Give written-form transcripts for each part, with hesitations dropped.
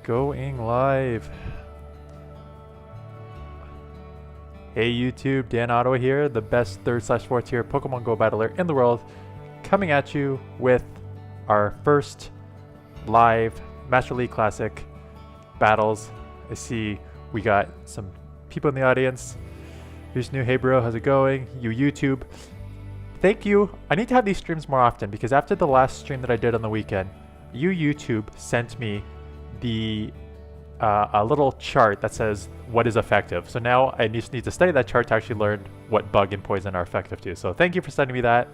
Going live. Hey YouTube, Dan Otto here, the best 3rd/4th tier Pokemon Go battler in the world, coming at you with our first live Master League Classic battles. I see we got some people in the audience. Here's new. Hey bro, how's it going? You YouTube. Thank you. I need to have these streams more often because after the last stream that I did on the weekend, you YouTube sent me the a little chart that says what is effective. So now I just need to study that chart to actually learn what bug and poison are effective to. So thank you for sending me that.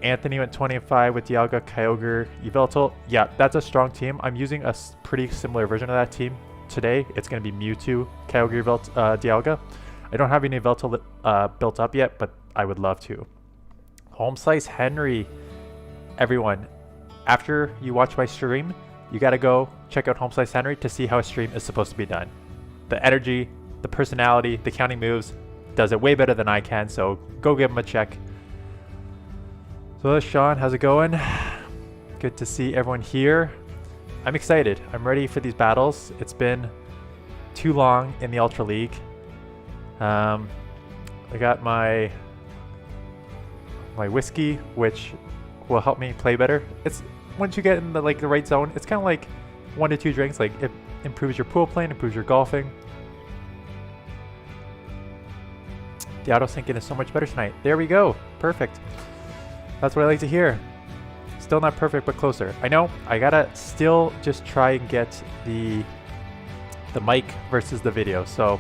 Anthony went 25 with Dialga, Kyogre, Yveltal. Yeah, that's a strong team. I'm using a pretty similar version of that team today. It's going to be Mewtwo, Kyogre, Dialga. I don't have any Yveltal built up yet, but I would love to. Home Slice Henry. Everyone, after you watch my stream, you gotta go check out Home Slice Henry to see how a stream is supposed to be done. The energy, the personality, the counting moves, does it way better than I can, so go give him a check. So Sean, how's it going? Good to see everyone here. I'm excited. I'm ready for these battles. It's been too long in the Ultra League. I got my whiskey, which will help me play better. It's once you get in the the right zone, it's kind of like 1 to 2 drinks. Like it improves your pool playing, improves your golfing. The auto syncing is so much better tonight. There we go. Perfect. That's what I like to hear. Still not perfect, but closer. I know I gotta still just try and get the mic versus the video. So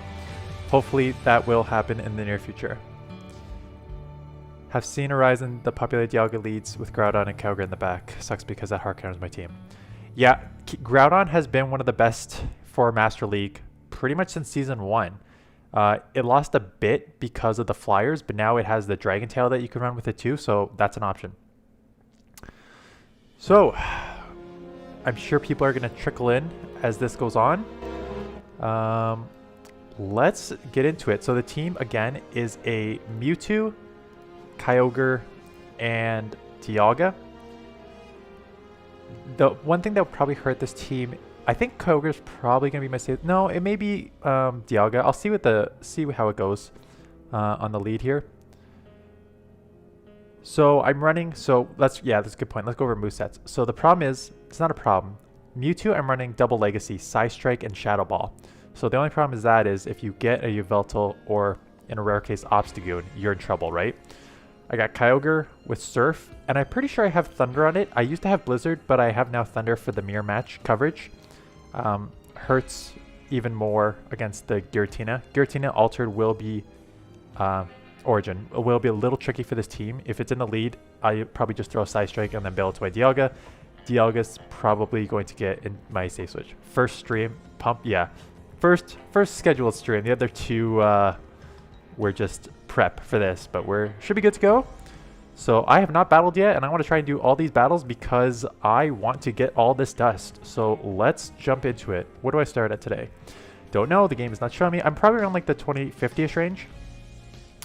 hopefully that will happen in the near future. Have seen Horizon, the popular Dialga leads with Groudon and Kyogre in the back. Sucks because that Heart counters my team. Yeah, Groudon has been one of the best for Master League pretty much since Season 1. It lost a bit because of the Flyers, but now it has the Dragon Tail that you can run with it too, so that's an option. So, I'm sure people are going to trickle in as this goes on. Let's get into it. So the team, again, is a Mewtwo, Kyogre, and Dialga. The one thing that would probably hurt this team, I think Kyogre is probably going to be my safe. No, it may be Dialga. I'll see how it goes on the lead here. So I'm running. So that's a good point. Let's go over movesets. So the problem is, it's not a problem. Mewtwo, I'm running Double Legacy, Psystrike, and Shadow Ball. So the only problem is if you get a Yveltal or in a rare case Obstagoon, you're in trouble, right? I got Kyogre with Surf, and I'm pretty sure I have Thunder on it. I used to have Blizzard, but I have now Thunder for the mirror match coverage. Hurts even more against the Giratina. Giratina altered will be Origin. It will be a little tricky for this team. If it's in the lead, I probably just throw a Psystrike and then bail it to my Dialga. Dialga's probably going to get in my safe switch. First stream, pump, yeah. First scheduled stream. The other two were just prep for this, but should be good to go. So I have not battled yet, and I want to try and do all these battles because I want to get all this dust. So let's jump into it. What do I start at today? Don't know. The game is not showing me. I'm probably around like the 20-50ish range.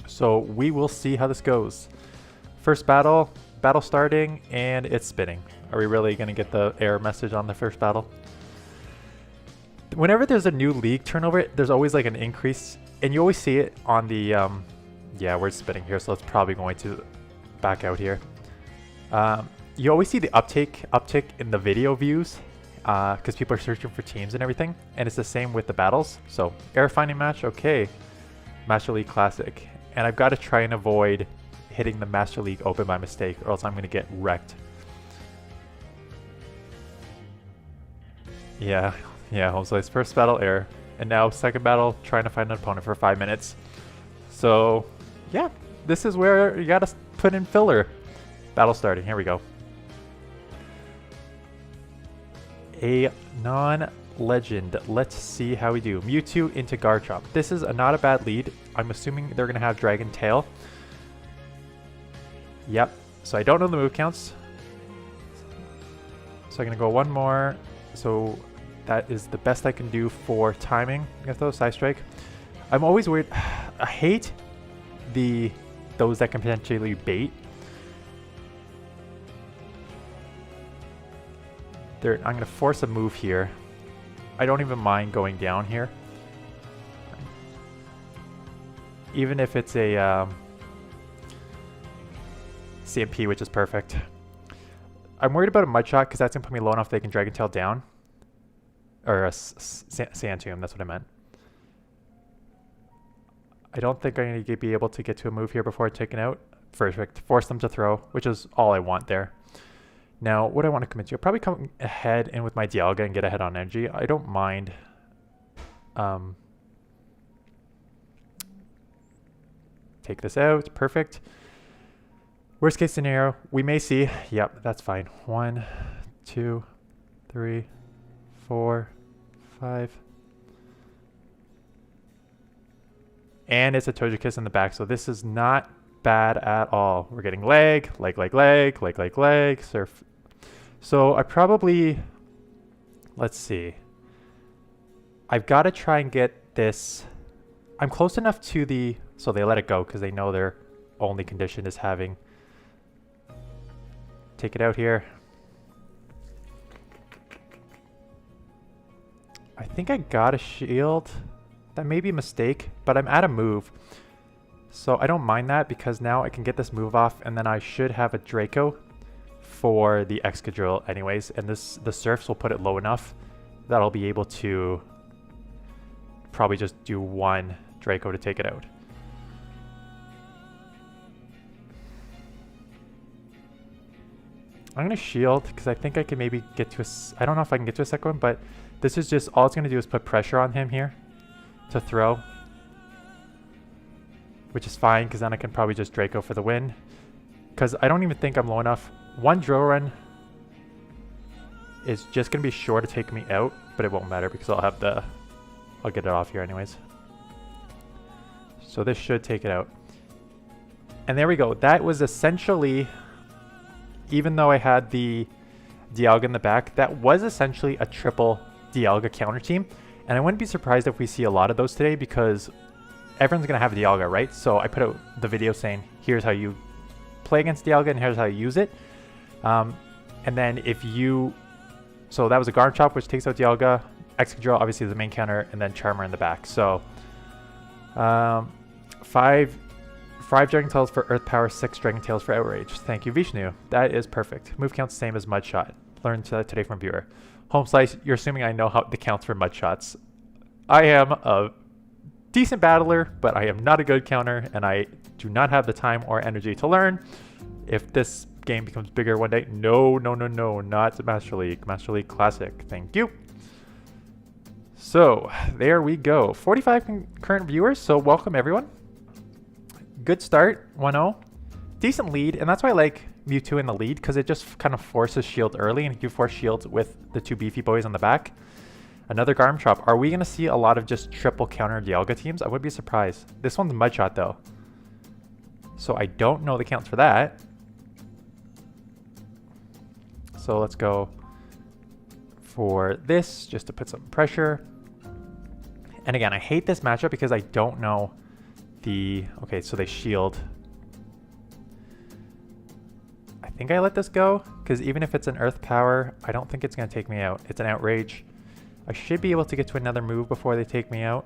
So we will see how this goes. First battle starting, and it's spinning. Are we really going to get the error message on the first battle? Whenever there's a new league turnover, there's always like an increase, and you always see it on the yeah, we're spinning here, so it's probably going to back out here. You always see the uptick in the video views because people are searching for teams and everything, and it's the same with the battles. So error finding match, okay, Master League Classic, and I've got to try and avoid hitting the Master League Open by mistake, or else I'm going to get wrecked. Yeah, Home Slice, first battle error, and now second battle trying to find an opponent for 5 minutes. So yeah, this is where you gotta put in filler. Battle starting, here we go. A non-legend, let's see how we do. Mewtwo into Garchomp. This is not a bad lead. I'm assuming they're gonna have Dragon Tail. Yep, so I don't know the move counts. So I'm gonna go one more. So that is the best I can do for timing. I'm gonna throw a Psystrike. I'm always worried. I hate those that can potentially bait. I'm going to force a move here. I don't even mind going down here. Even if it's a CMP, which is perfect. I'm worried about a mud shot because that's going to put me low enough they can Dragon Tail down. Or a Sand Tomb, that's what I meant. I don't think I'm going to be able to get to a move here before taking out. Perfect. Force them to throw, which is all I want there. Now, what I want to commit to, I'll probably come ahead in with my Dialga and get ahead on energy. I don't mind. Take this out. Perfect. Worst case scenario, we may see. Yep, that's fine. 1, 2, 3, 4, 5. And it's a Togekiss in the back, so this is not bad at all. We're getting leg, surf. So I probably, let's see. I've got to try and get this. I'm close enough to the, so they let it go because they know their only condition is having. Take it out here. I think I got a shield. That may be a mistake, but I'm at a move. So I don't mind that because now I can get this move off and then I should have a Draco for the Excadrill anyways. And the Surfs will put it low enough that I'll be able to probably just do one Draco to take it out. I'm going to shield because I think I can maybe get to a... I don't know if I can get to a second one, but this is just... All it's going to do is put pressure on him here to throw. Which is fine because then I can probably just Draco for the win. Because I don't even think I'm low enough. One drill run is just going to be sure to take me out, but it won't matter because I'll have the... I'll get it off here anyways. So this should take it out. And there we go. That was essentially... Even though I had the Dialga in the back, that was essentially a triple Dialga counter team. And I wouldn't be surprised if we see a lot of those today because everyone's going to have a Dialga, right? So I put out the video saying, here's how you play against Dialga and here's how you use it. And then if you... So that was a Garm Chop, which takes out Dialga. Excadrill, obviously, the main counter, and then Charmer in the back. So 5 Dragon Tails for Earth Power, 6 Dragon Tails for Outrage. Thank you, Vishnu. That is perfect. Move count's same as Mud Shot. Learned that today from viewer. Home Slice, you're assuming I know how the counts for Mud Shots. I am a decent battler, but I am not a good counter, and I do not have the time or energy to learn. If this game becomes bigger one day, no, not Master League. Master League Classic. Thank you. So, there we go. 45 concurrent viewers, so welcome everyone. Good start, 1-0. Decent lead, and that's why I like Mewtwo in the lead, because it just kind of forces shield early, and you force shield with the 2 beefy boys on the back. Another Garm Chop. Are we going to see a lot of just triple counter Dialga teams? I would be surprised. This one's Mud Shot, though. So I don't know the counts for that. So let's go for this, just to put some pressure. And again, I hate this matchup because I don't know the... Okay, so they shield. I think I let this go, because even if it's an Earth Power, I don't think it's going to take me out. It's an Outrage. I should be able to get to another move before they take me out.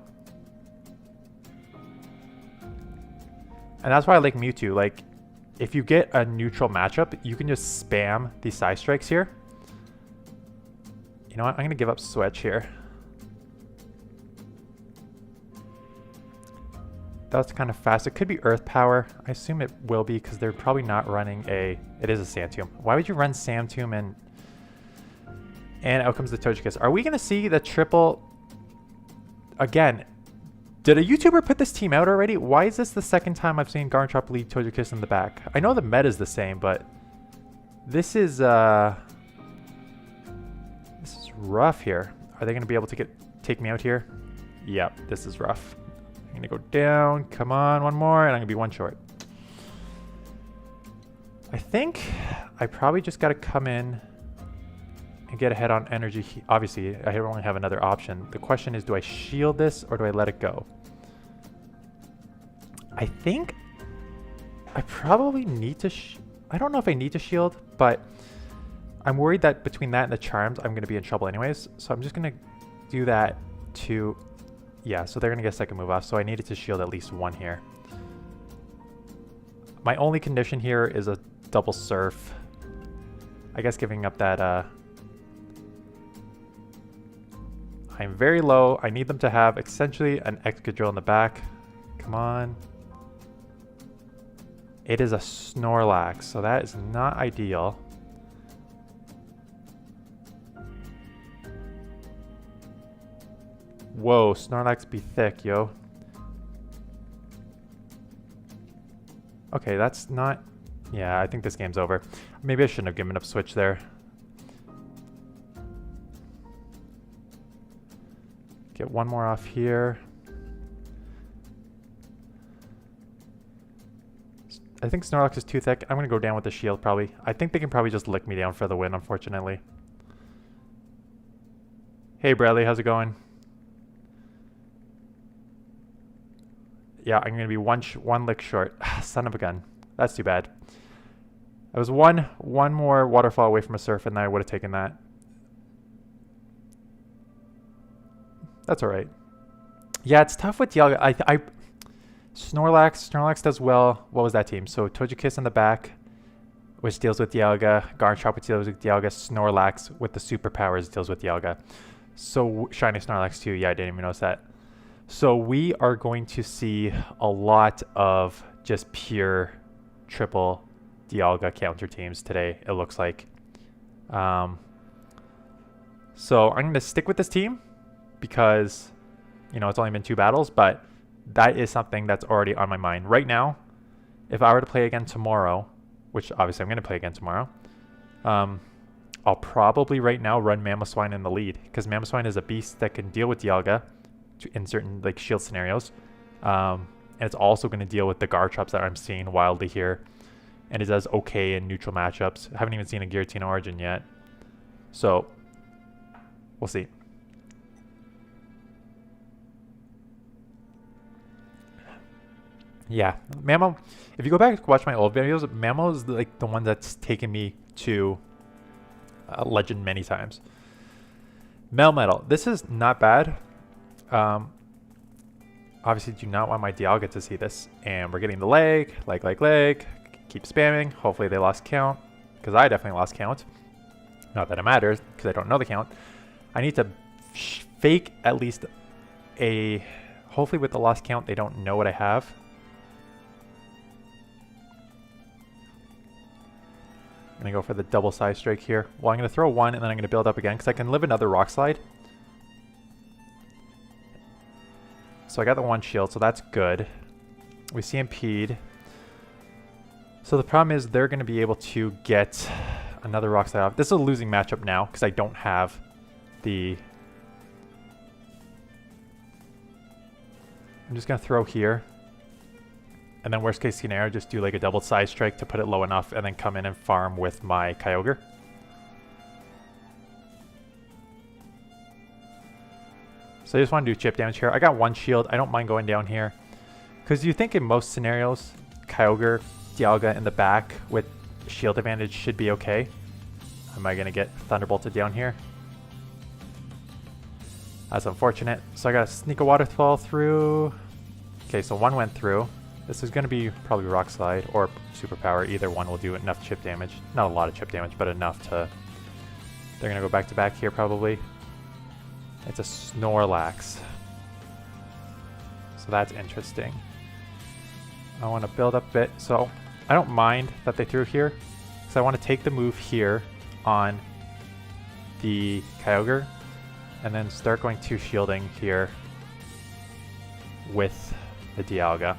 And that's why I like Mewtwo. Like, if you get a neutral matchup, you can just spam these side strikes here. You know what? I'm going to give up Switch here. That's kind of fast. It could be Earth Power. I assume it will be because they're probably not running a... It is a Sand Tomb. Why would you run Sand Tomb and out comes the Togekiss? Are we going to see the triple... Again, did a YouTuber put this team out already? Why is this the second time I've seen Garchomp lead Togekiss in the back? I know the meta is the same, but this is rough here. Are they going to be able to take me out here? Yep, this is rough. I'm going to go down. Come on, one more, and I'm going to be one short. I think I probably just got to come in and get ahead on energy. Obviously, I only have another option. The question is, do I shield this or do I let it go? I think I probably need to... I don't know if I need to shield, but I'm worried that between that and the charms, I'm going to be in trouble anyways. So I'm just going to do that to... Yeah, so they're going to get a second move off, so I needed to shield at least one here. My only condition here is a double surf. I guess giving up that... I'm very low. I need them to have essentially an Excadrill in the back. Come on. It is a Snorlax, so that is not ideal. Whoa, Snorlax be thick, yo. Okay, that's not... Yeah, I think this game's over. Maybe I shouldn't have given up switch there. Get one more off here. I think Snorlax is too thick. I'm going to go down with the shield probably. I think they can probably just lick me down for the win, unfortunately. Hey Bradley, how's it going? Yeah, I'm going to be one lick short. Son of a gun. That's too bad. I was one more waterfall away from a surf and I would have taken that. That's alright. Yeah, it's tough with Dialga. Snorlax does well. What was that team? So Togekiss in the back, which deals with Dialga. Garchomp, which deals with Dialga. Snorlax with the superpowers deals with Dialga. So Shiny Snorlax too. Yeah, I didn't even notice that. So we are going to see a lot of just pure triple Dialga counter teams today, it looks like. So I'm going to stick with this team because, you know, it's only been 2 battles, but that is something that's already on my mind. Right now, if I were to play again tomorrow, which obviously I'm going to play again tomorrow, I'll probably right now run Mamoswine in the lead because Mamoswine is a beast that can deal with Dialga in certain like shield scenarios. And it's also going to deal with the Garchomps that I'm seeing wildly here. And it does okay in neutral matchups. I haven't even seen a Giratina Origin yet. So, we'll see. Yeah, Mamo, if you go back and watch my old videos, Mamo is like the one that's taken me to Legend many times. Melmetal, this is not bad. Obviously do not want my Dialga to see this. And we're getting the leg. Keep spamming. Hopefully they lost count. Because I definitely lost count. Not that it matters, because I don't know the count. I need to fake at least a... Hopefully with the lost count they don't know what I have. I'm going to go for the double side strike here. Well, I'm going to throw one and then I'm going to build up again because I can live another rock slide. So I got the one shield, so that's good. We CMP'd. So the problem is they're going to be able to get another rock slide off. This is a losing matchup now because I don't have the... I'm just going to throw here. And then worst case scenario, just do like a double side strike to put it low enough and then come in and farm with my Kyogre. So I just want to do chip damage here. I got one shield. I don't mind going down here. Because you think in most scenarios, Kyogre, Dialga in the back with shield advantage should be okay. Am I going to get Thunderbolted down here? That's unfortunate. So I got to sneak a Waterfall through. Okay, so one went through. This is going to be probably Rock Slide or Superpower. Either one will do enough chip damage. Not a lot of chip damage, but enough to... They're going to go back to back here probably. It's a Snorlax. So that's interesting. I want to build up a bit. So I don't mind that they threw here. Because I want to take the move here on the Kyogre. And then start going to shielding here with the Dialga.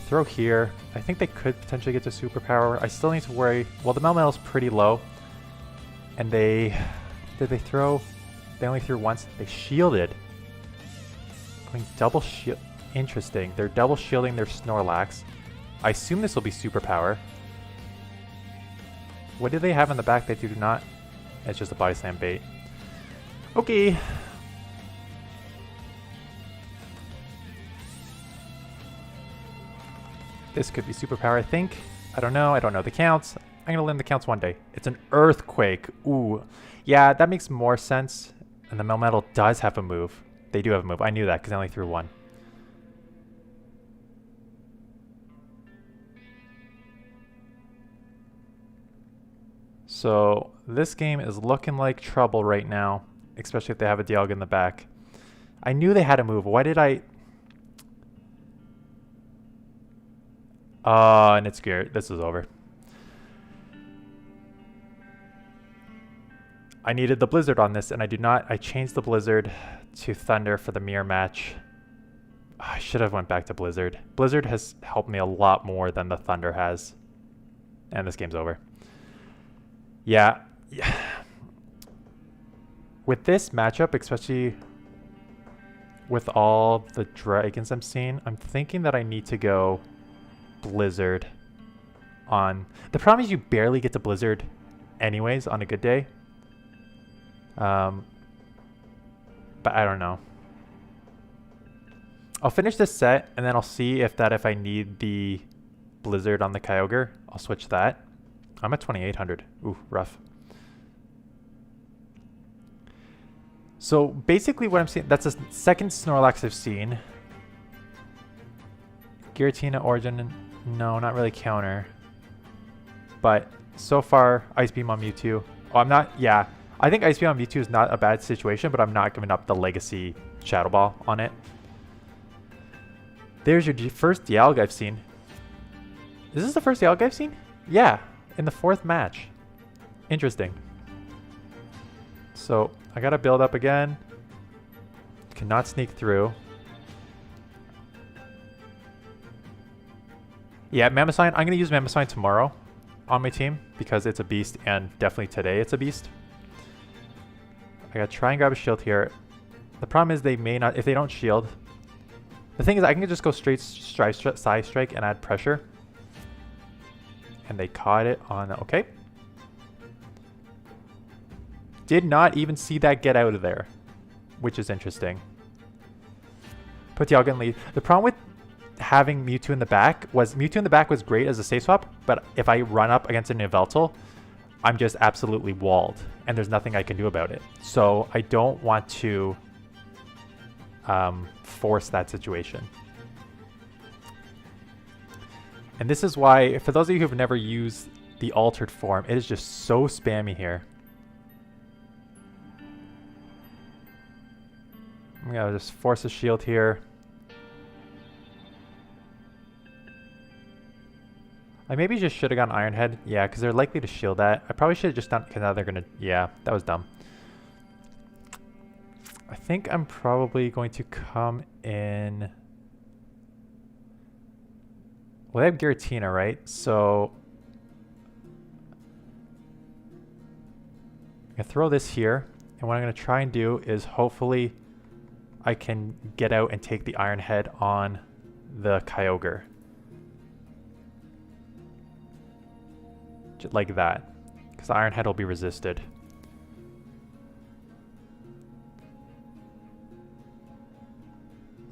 Throw here. I think they could potentially get to Superpower. I still need to worry. Well, the Melmetal's pretty low. And they... Did they throw? They only threw once. They shielded. Going double shield. Interesting. They're double shielding their Snorlax. I assume this will be Superpower. What do they have in the back that do not? It's just a Body Slam bait. Okay. This could be Superpower, I think. I don't know. I don't know the counts. I'm gonna learn the counts one day. It's an earthquake. Ooh. Yeah, that makes more sense. And the Melmetal does have a move. They do have a move. I knew that because I only threw one. So this game is looking like trouble right now, especially if they have a Dialga in the back. I knew they had a move. Why did I... and it's scared. This is over. I needed the Blizzard on this, and I do not. I changed the Blizzard to Thunder for the mirror match. I should have went back to Blizzard. Blizzard has helped me a lot more than the Thunder has. And this game's over. Yeah. With this matchup, especially with all the dragons I'm seeing, I'm thinking that I need to go Blizzard on... The problem is you barely get to Blizzard anyways on a good day. But I don't know. I'll finish this set, and then I'll see if I need the Blizzard on the Kyogre, I'll switch that. I'm at 2,800. Ooh, rough. So basically what I'm seeing, that's the second Snorlax I've seen. Giratina, Origin, no, not really counter. But so far, Ice Beam on Mewtwo. Oh, I'm not, yeah. I think Ice Beam on Mewtwo is not a bad situation, but I'm not giving up the Legacy Shadow Ball on it. There's your first Dialga I've seen. Is this the first Dialga I've seen? Yeah, in the 4th match. Interesting. So I gotta build up again. Cannot sneak through. Yeah, Mamosine. I'm gonna use Mamosine tomorrow on my team because it's a beast, and definitely today it's a beast. I gotta try and grab a shield here. The problem is they may not, if they don't shield. The thing is I can just go straight side strike and add pressure. And they caught it on, okay. Did not even see that get out of there, which is interesting. Put Dialga in lead. The problem with having Mewtwo in the back was great as a safe swap, but if I run up against an Yveltal, I'm just absolutely walled, and there's nothing I can do about it. So I don't want to force that situation. And this is why, for those of you who've never used the altered form, it is just so spammy here. I'm gonna just force a shield here. I maybe just should have gone Iron Head. Yeah, because they're likely to shield that. I probably should have just done, because now they're gonna, yeah, that was dumb. I think I'm probably going to come in. Well, they have Giratina, right? So I'm gonna throw this here, and what I'm gonna try and do is hopefully I can get out and take the Iron Head on the Kyogre. Just like that, because Iron Head will be resisted.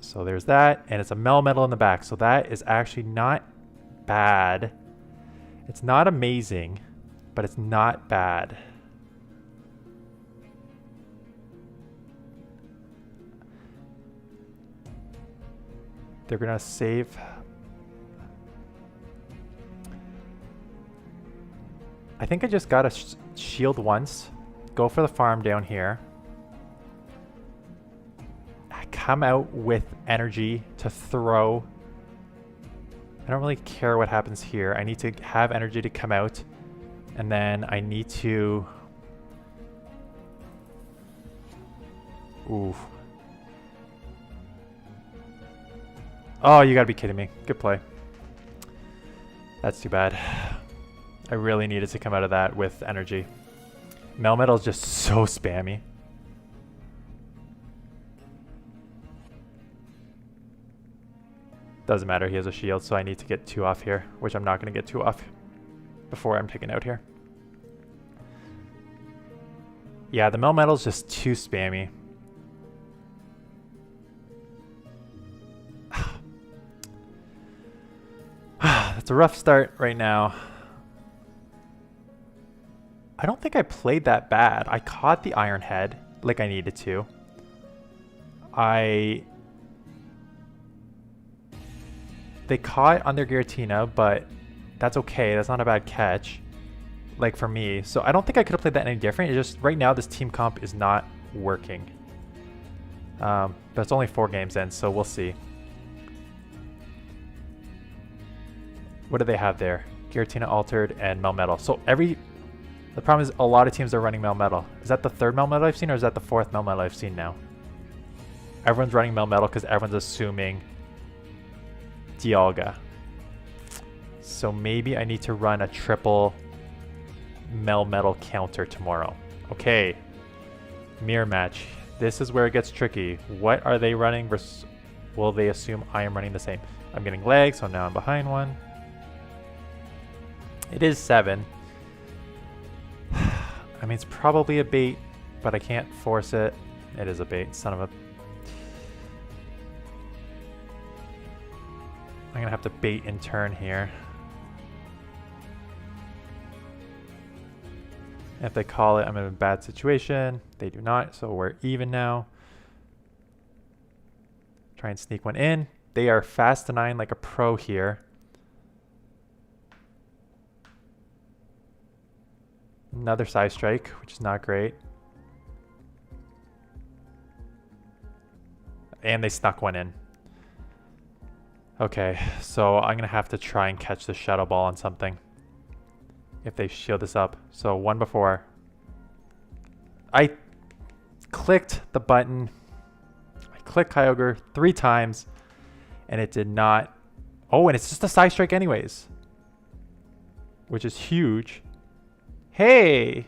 So there's that, and it's a Melmetal in the back, so that is actually not bad. It's not amazing, but it's not bad. They're gonna save. I think I just gotta shield once, go for the farm down here. Come out with energy to throw. I don't really care what happens here. I need to have energy to come out, and then I need to... Ooh. Oh, you gotta be kidding me. Good play. That's too bad. I really needed to come out of that with energy. Melmetal is just so spammy. Doesn't matter, he has a shield, so I need to get 2 off here, which I'm not going to get 2 off before I'm taken out here. Yeah, the Melmetal is just too spammy. That's a rough start right now. I don't think I played that bad. I caught the Iron Head like I needed to. They caught on their Giratina, but that's okay. That's not a bad catch, like for me. So I don't think I could have played that any different. It's just right now this team comp is not working. But it's only 4 games in, so we'll see. What do they have there? Giratina Altered and Melmetal. So the problem is a lot of teams are running Melmetal. Is that the 3rd Melmetal I've seen, or is that the 4th Melmetal I've seen now? Everyone's running Melmetal because everyone's assuming Dialga. So maybe I need to run a triple Melmetal counter tomorrow. Okay. Mirror match. This is where it gets tricky. What are they running versus will they assume I am running the same? I'm getting legs, so now I'm behind 1. It is 7. I mean, it's probably a bait, but I can't force it. It is a bait, son of a... I'm gonna have to bait in turn here. If they call it, I'm in a bad situation. They do not, so we're even now. Try and sneak one in. They are fast denying like a pro here. Another side strike, which is not great. And they snuck one in. Okay, so I'm gonna have to try and catch the Shadow Ball on something if they shield this up. So 1 before. I clicked the button. I clicked Kyogre 3 times and it did not. Oh, and it's just a side strike anyways, which is huge. Hey,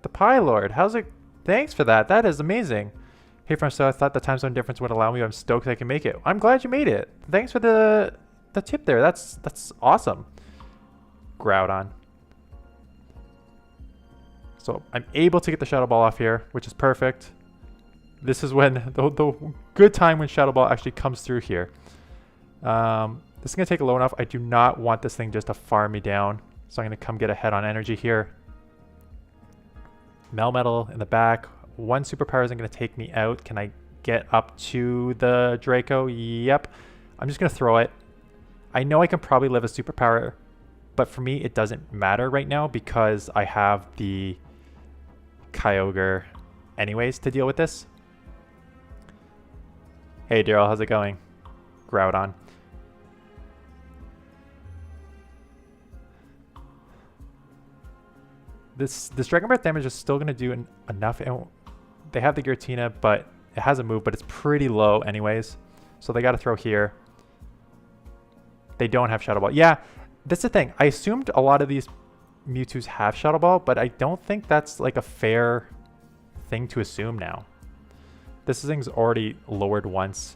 the Pylord, how's it? Thanks for that. That is amazing. Hey, Francois, I thought the time zone difference would allow me. I'm stoked I can make it. I'm glad you made it. Thanks for the tip there. That's awesome. Groudon. So I'm able to get the Shadow Ball off here, which is perfect. This is when the good time when Shadow Ball actually comes through here. This is going to take low enough. I do not want this thing just to farm me down. So I'm going to come get ahead on energy here. Melmetal in the back. 1 superpower isn't going to take me out. Can I get up to the Draco? Yep. I'm just going to throw it. I know I can probably live a superpower, but for me it doesn't matter right now because I have the Kyogre anyways to deal with this. Hey Daryl, how's it going? Groudon. This Dragon Breath damage is still going to do enough. They have the Giratina, but it has a move, but it's pretty low anyways. So they got to throw here. They don't have Shadow Ball. Yeah, that's the thing. I assumed a lot of these Mewtwo's have Shadow Ball, but I don't think that's like a fair thing to assume now. This thing's already lowered once.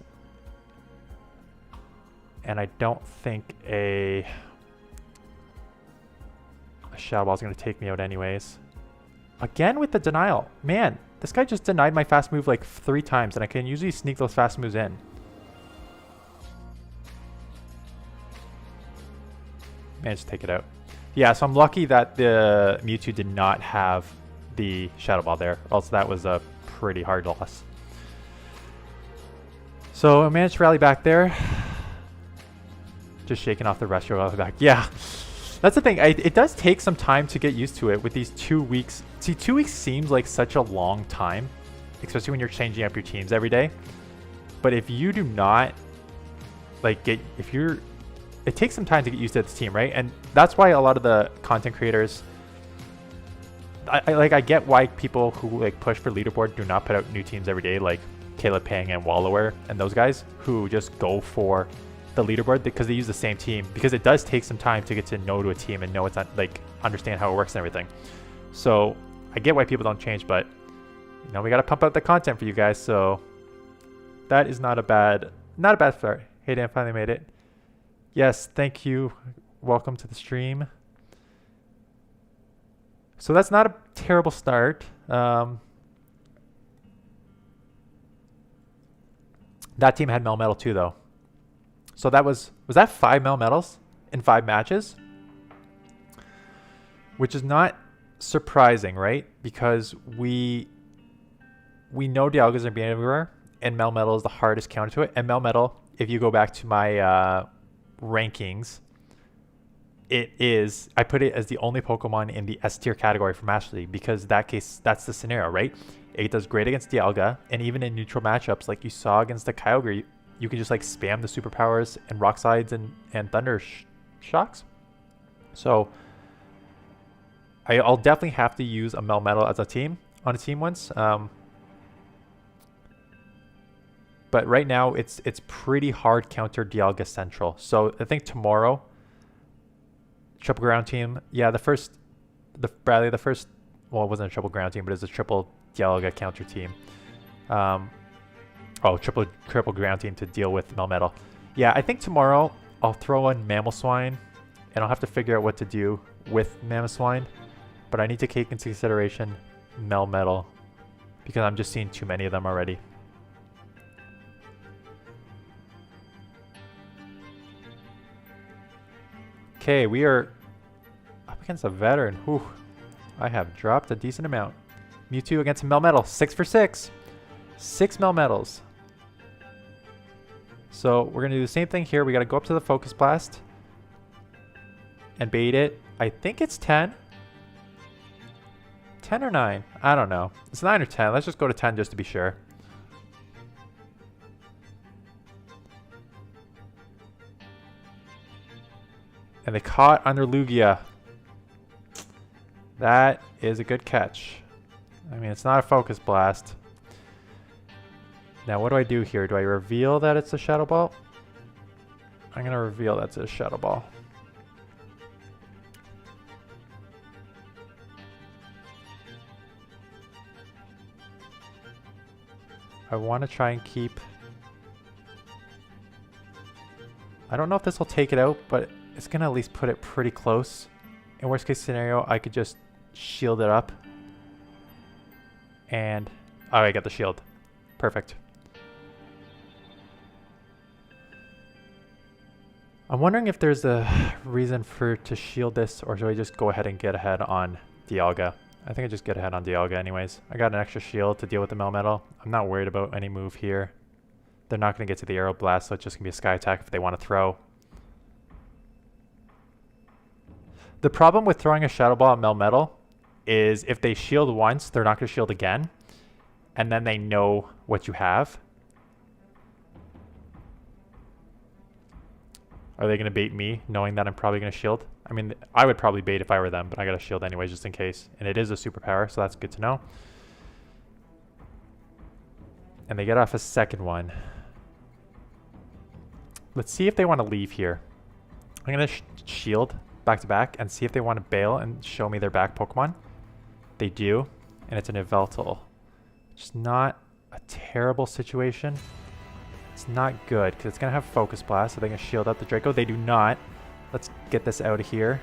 And I don't think a Shadow Ball is going to take me out anyways. Again with the denial. Man, this guy just denied my fast move like 3 times, and I can usually sneak those fast moves in. Managed to take it out. Yeah, so I'm lucky that the Mewtwo did not have the Shadow Ball there, else that was a pretty hard loss. So I managed to rally back there. Just shaking off the Retro off the back. Yeah, that's the thing. It does take some time to get used to it with these 2 weeks. See, 2 weeks seems like such a long time, especially when you're changing up your teams every day. But if you do not, like, it takes some time to get used to this team, right? And that's why a lot of the content creators, I get why people who like push for leaderboard do not put out new teams every day, like Caleb Pang and Wallower and those guys who just go for the leaderboard because they use the same team, because it does take some time to get to know to a team and know it's not like understand how it works and everything. So I get why people don't change, but you know, we got to pump out the content for you guys. So that is not a bad start. Hey Dan, finally made it. Yes, thank you. Welcome to the stream. So that's not a terrible start. That team had Melmetal too, though. So that was that 5 Melmetals in 5 matches? Which is not surprising, right? Because we know Dialgas are being everywhere, and Melmetal is the hardest counter to it. And Melmetal, if you go back to my rankings, I put it as the only Pokemon in the S tier category for Master League, because that's the scenario, right? It does great against Dialga, and even in neutral matchups, like you saw against the Kyogre, you can just like spam the superpowers and Rock Slides and Thunder Shocks. So I'll definitely have to use a Melmetal as a team on a team once. But right now it's pretty hard counter Dialga Central. So I think tomorrow, triple ground team. Yeah, the first, well, it wasn't a triple ground team, but it was a triple Dialga counter team. Triple ground team to deal with Melmetal. Yeah, I think tomorrow I'll throw in Mamoswine, and I'll have to figure out what to do with Mamoswine. But I need to take into consideration Melmetal, because I'm just seeing too many of them already. Okay, we are up against a veteran. Whew. I have dropped a decent amount. Mewtwo against Melmetal. 6 for 6. 6 Melmetals. So we're going to do the same thing here. We got to go up to the Focus Blast and bait it. I think it's 10. 10 or 9? I don't know. It's 9 or 10. Let's just go to 10 just to be sure. And they caught under Lugia. That is a good catch. I mean, it's not a Focus Blast. Now, what do I do here? Do I reveal that it's a Shadow Ball? I'm going to reveal that's a Shadow Ball. I want to try and keep... I don't know if this will take it out, but it's going to at least put it pretty close. In worst case scenario, I could just shield it up. And... oh, I got the shield. Perfect. I'm wondering if there's a reason to shield this, or should I just go ahead and get ahead on Dialga? I think I just get ahead on Dialga anyways. I got an extra shield to deal with the Melmetal. I'm not worried about any move here. They're not going to get to the Aero Blast, so it's just going to be a Sky Attack if they want to throw. The problem with throwing a Shadow Ball at Melmetal is if they shield once, they're not going to shield again. And then they know what you have. Are they going to bait me, knowing that I'm probably going to shield? I mean, I would probably bait if I were them, but I got to shield anyways, just in case. And it is a superpower, so that's good to know. And they get off a second one. Let's see if they want to leave here. I'm going to shield back to back and see if they want to bail and show me their back Pokemon. They do, and it's an Yveltal. It's not a terrible situation. It's not good, because it's going to have Focus Blast, so they can shield up the Draco. They do not. Let's get this out of here.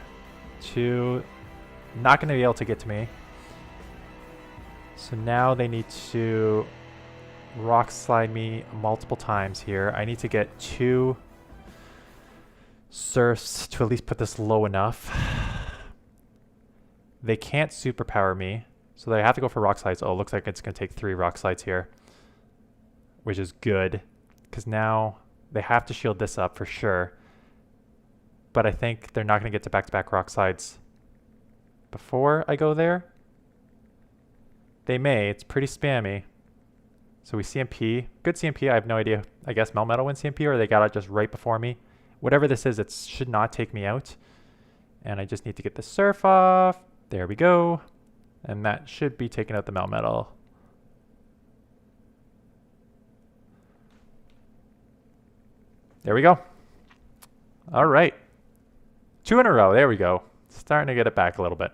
Not going to be able to get to me. So now they need to Rock Slide me multiple times here. I need to get 2 Surfs to at least put this low enough. They can't Superpower me, so they have to go for Rock Slides. Oh, it looks like it's going to take 3 Rock Slides here, which is good. Because now they have to shield this up for sure. But I think they're not going to get to back-to-back Rock Slides before I go there. They may. It's pretty spammy. So we CMP. Good CMP. I have no idea. I guess Melmetal wins CMP, or they got it just right before me. Whatever this is, it should not take me out. And I just need to get the Surf off. There we go. And that should be taking out the Melmetal. There we go. All right. 2 in a row. There we go. Starting to get it back a little bit.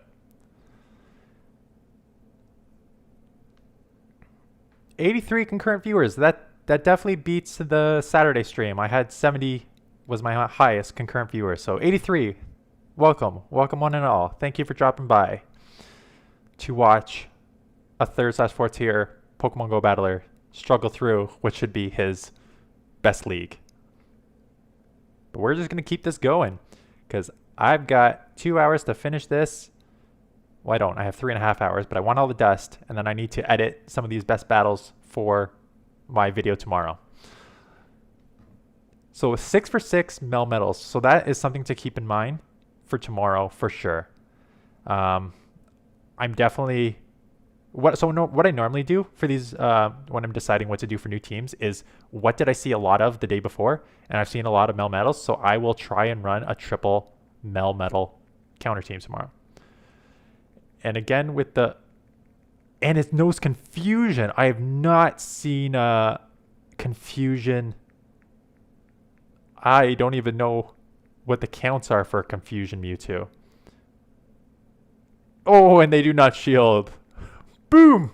83 concurrent viewers. That definitely beats the Saturday stream. I had 70 was my highest concurrent viewer. So 83. Welcome. Welcome one and all. Thank you for dropping by to watch a 3rd/4th tier Pokemon Go battler struggle through what should be his best league. But we're just going to keep this going because I've got 2 hours to finish this Well, I don't. I have 3.5 hours, but I want all the dust, and then I need to edit some of these best battles for my video tomorrow. So 6 for 6 Melmetals. So that is something to keep in mind for tomorrow for sure. I'm definitely what I normally do for these when I'm deciding what to do for new teams is what did I see a lot of the day before, and I've seen a lot of Melmetals, so I will try and run a triple Melmetal counter team tomorrow. And again with and it knows confusion. I have not seen confusion. I don't even know what the counts are for confusion Mewtwo. Oh, and they do not shield. Boom!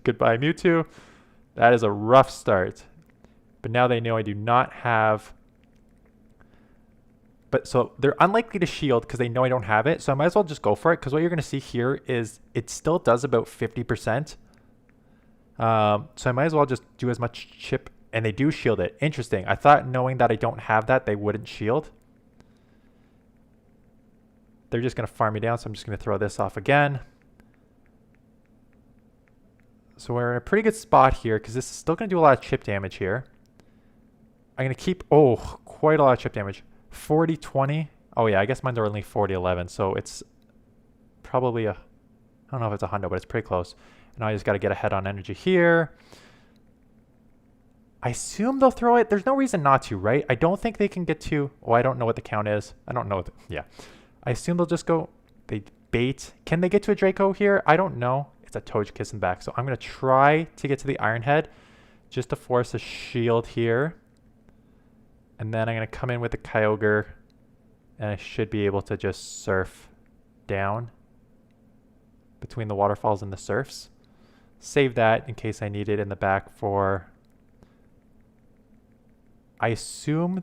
Goodbye, Mewtwo. That is a rough start. But now they know I do not have... But so they're unlikely to shield because they know I don't have it. So I might as well just go for it, because what you're going to see here is it still does about 50%. So I might as well just do as much chip. And they do shield it. Interesting. I thought knowing that I don't have that, they wouldn't shield. They're just going to farm me down, so I'm just going to throw this off again. So we're in a pretty good spot here, because this is still going to do a lot of chip damage here. I'm going to keep... Oh, quite a lot of chip damage. 40-20. Oh, yeah, I guess mine's are only 40-11, so it's probably a... I don't know if it's a hundo, but it's pretty close. Now I just got to get ahead on energy here. I assume they'll throw it. There's no reason not to, right? I don't think they can get to... Oh, I don't know what the count is. I don't know. Yeah. I assume they'll just go... They bait. Can they get to a Draco here? I don't know. It's a Togekiss in back. So I'm going to try to get to the Iron Head just to force a shield here. And then I'm going to come in with the Kyogre. And I should be able to just surf down between the waterfalls and the surfs. Save that in case I need it in the back for... I assume...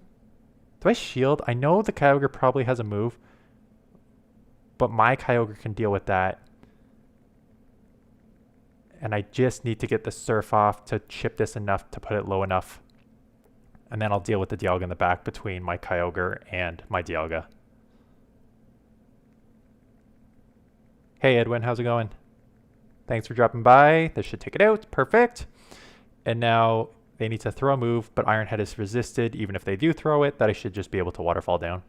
Do I shield? I know the Kyogre probably has a move, but my Kyogre can deal with that. And I just need to get the Surf off to chip this enough to put it low enough. And then I'll deal with the Dialga in the back between my Kyogre and my Dialga. Hey Edwin, how's it going? Thanks for dropping by. This should take it out. Perfect. And now... They need to throw a move, but Iron Head is resisted. Even if they do throw it, that I should just be able to waterfall down.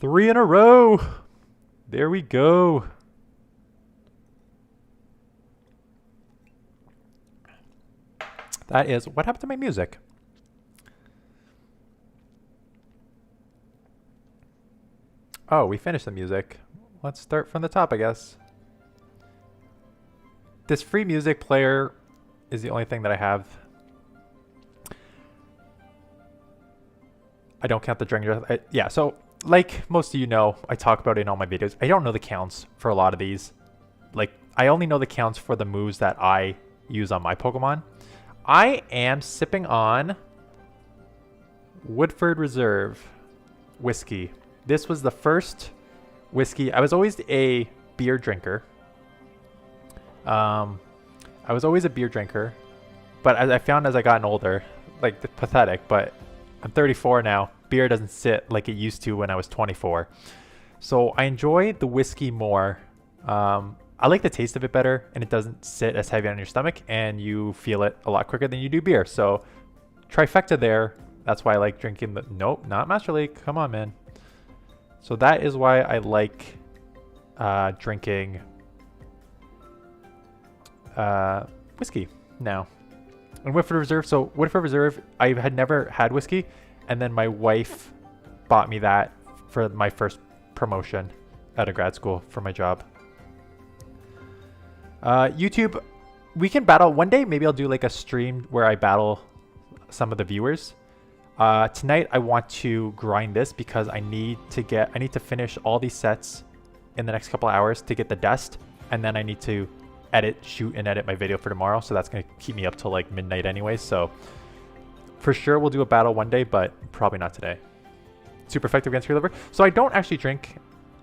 Three in a row. There we go. That is... What happened to my music? Oh, we finished the music. Let's start from the top, I guess. This free music player is the only thing that I have. I don't count the Dranger. Yeah, so like most of you know, I talk about it in all my videos. I don't know the counts for a lot of these. Like, I only know the counts for the moves that I use on my Pokemon. I am sipping on Woodford Reserve whiskey. This was the first whiskey. I was always a beer drinker. But as I found as I gotten older, like, pathetic, but I'm 34 now. Beer doesn't sit like it used to when I was 24. So I enjoy the whiskey more. I like the taste of it better, and it doesn't sit as heavy on your stomach, and you feel it a lot quicker than you do beer. So trifecta there. That's why I like drinking the... Nope, not Master League. Come on, man. So that is why I like drinking whiskey now. And Woodford Reserve, so Woodford Reserve, I had never had whiskey, and then my wife bought me that for my first promotion out of grad school for my job. YouTube, we can battle one day. Maybe I'll do like a stream where I battle some of the viewers. Tonight I want to grind this because I need to finish all these sets in the next couple of hours to get the dust, and then I need to shoot and edit my video for tomorrow. So that's going to keep me up till like midnight anyway. So for sure we'll do a battle one day, but probably not today. Super effective against your liver. So I don't actually drink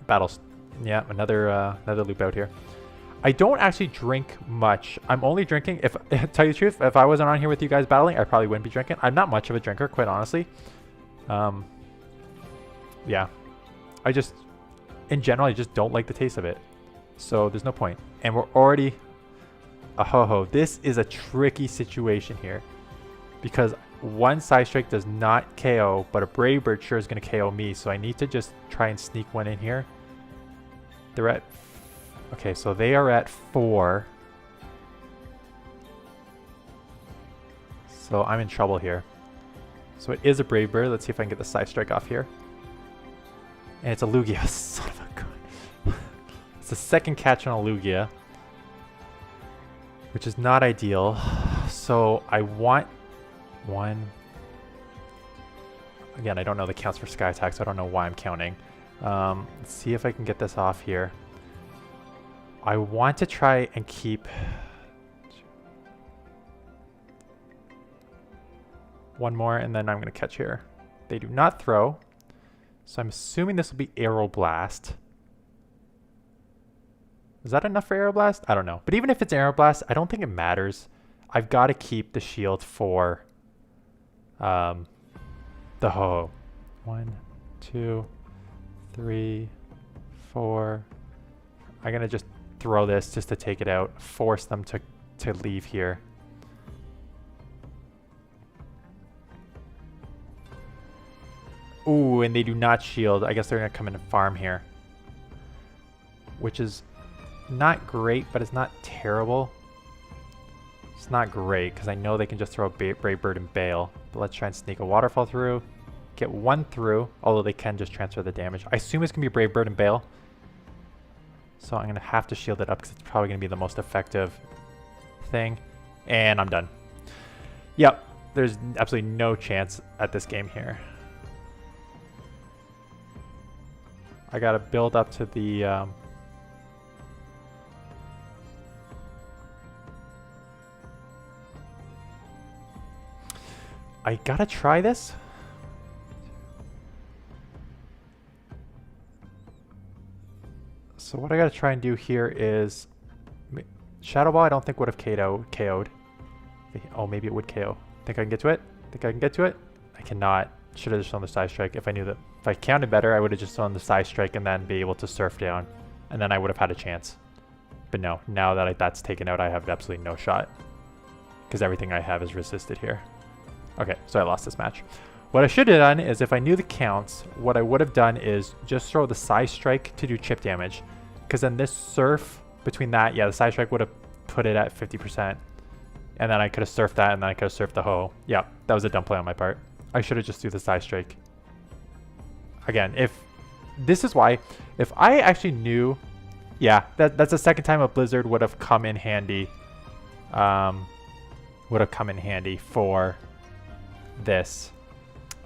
battles. Yeah, another loop out here. I don't actually drink much. I'm only drinking, if tell you the truth, if I wasn't on here with you guys battling, I probably wouldn't be drinking. I'm not much of a drinker, quite honestly. Yeah. I just, in general, I just don't like the taste of it. So there's no point. And we're already, ho. This is a tricky situation here. Because one Side Strike does not KO, but a Brave Bird sure is going to KO me. So I need to just try and sneak one in here. They're at, okay, so they are at 4. So I'm in trouble here. So it is a Brave Bird. Let's see if I can get the Side Strike off here. And it's a Lugia. Son of a gun. It's the second catch on a Lugia, which is not ideal. So I want one. Again, I don't know the counts for Sky Attack, so I don't know why I'm counting. Let's see if I can get this off here. I want to try and keep one more, and then I'm going to catch here. They do not throw, so I'm assuming this will be Aeroblast. Is that enough for Aeroblast? I don't know. But even if it's Aeroblast, I don't think it matters. I've got to keep the shield for the Ho-Oh. 1, 2, 3, 4. I'm going to just throw this just to take it out. Force them to leave here. Ooh, and they do not shield. I guess they're going to come in and farm here. Which is not great, but it's not terrible. It's not great, because I know they can just throw a Brave Bird and bail. But let's try and sneak a Waterfall through. Get one through, although they can just transfer the damage. I assume it's going to be Brave Bird and bail. So I'm going to have to shield it up, because it's probably going to be the most effective thing. And I'm done. Yep, there's absolutely no chance at this game here. I got to build up to the... I gotta try this. So what I gotta try and do here is... Shadow Ball I don't think would have KO'd. Oh, maybe it would KO. Think I can get to it? Think I can get to it? I cannot. Should have just done the Side Strike. If I knew that... If I counted better, I would have just done the Side Strike and then be able to surf down. And then I would have had a chance. But no, now that that's taken out, I have absolutely no shot. Because everything I have is resisted here. Okay, so I lost this match. What I should have done is, if I knew the counts, what I would have done is just throw the Side Strike to do chip damage. Because then this surf, between that, yeah, the Side Strike would have put it at 50%. And then I could have surfed that, and then I could have surfed the Ho. Yeah, that was a dumb play on my part. I should have just do the Side Strike. Again, this is why, if I actually knew, yeah, that's the second time a Blizzard would have come in handy. Would have come in handy for this.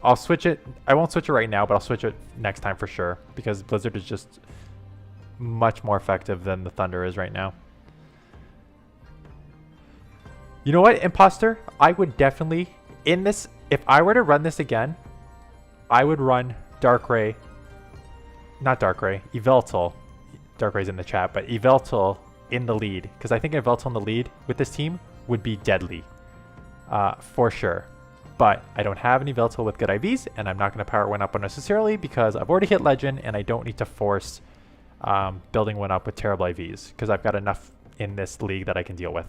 I'll switch it. I won't switch it right now, but I'll switch it next time for sure, because Blizzard is just much more effective than the Thunder is right now. You know what, Imposter? I would definitely, in this, if I were to run this again, I would run Darkrai, not Darkrai, Yveltal. Darkrai's in the chat, but Yveltal in the lead, because I think Yveltal in the lead with this team would be deadly, for sure. But I don't have any Yveltal with good IVs, and I'm not going to power one up unnecessarily because I've already hit Legend, and I don't need to force building one up with terrible IVs, because I've got enough in this league that I can deal with.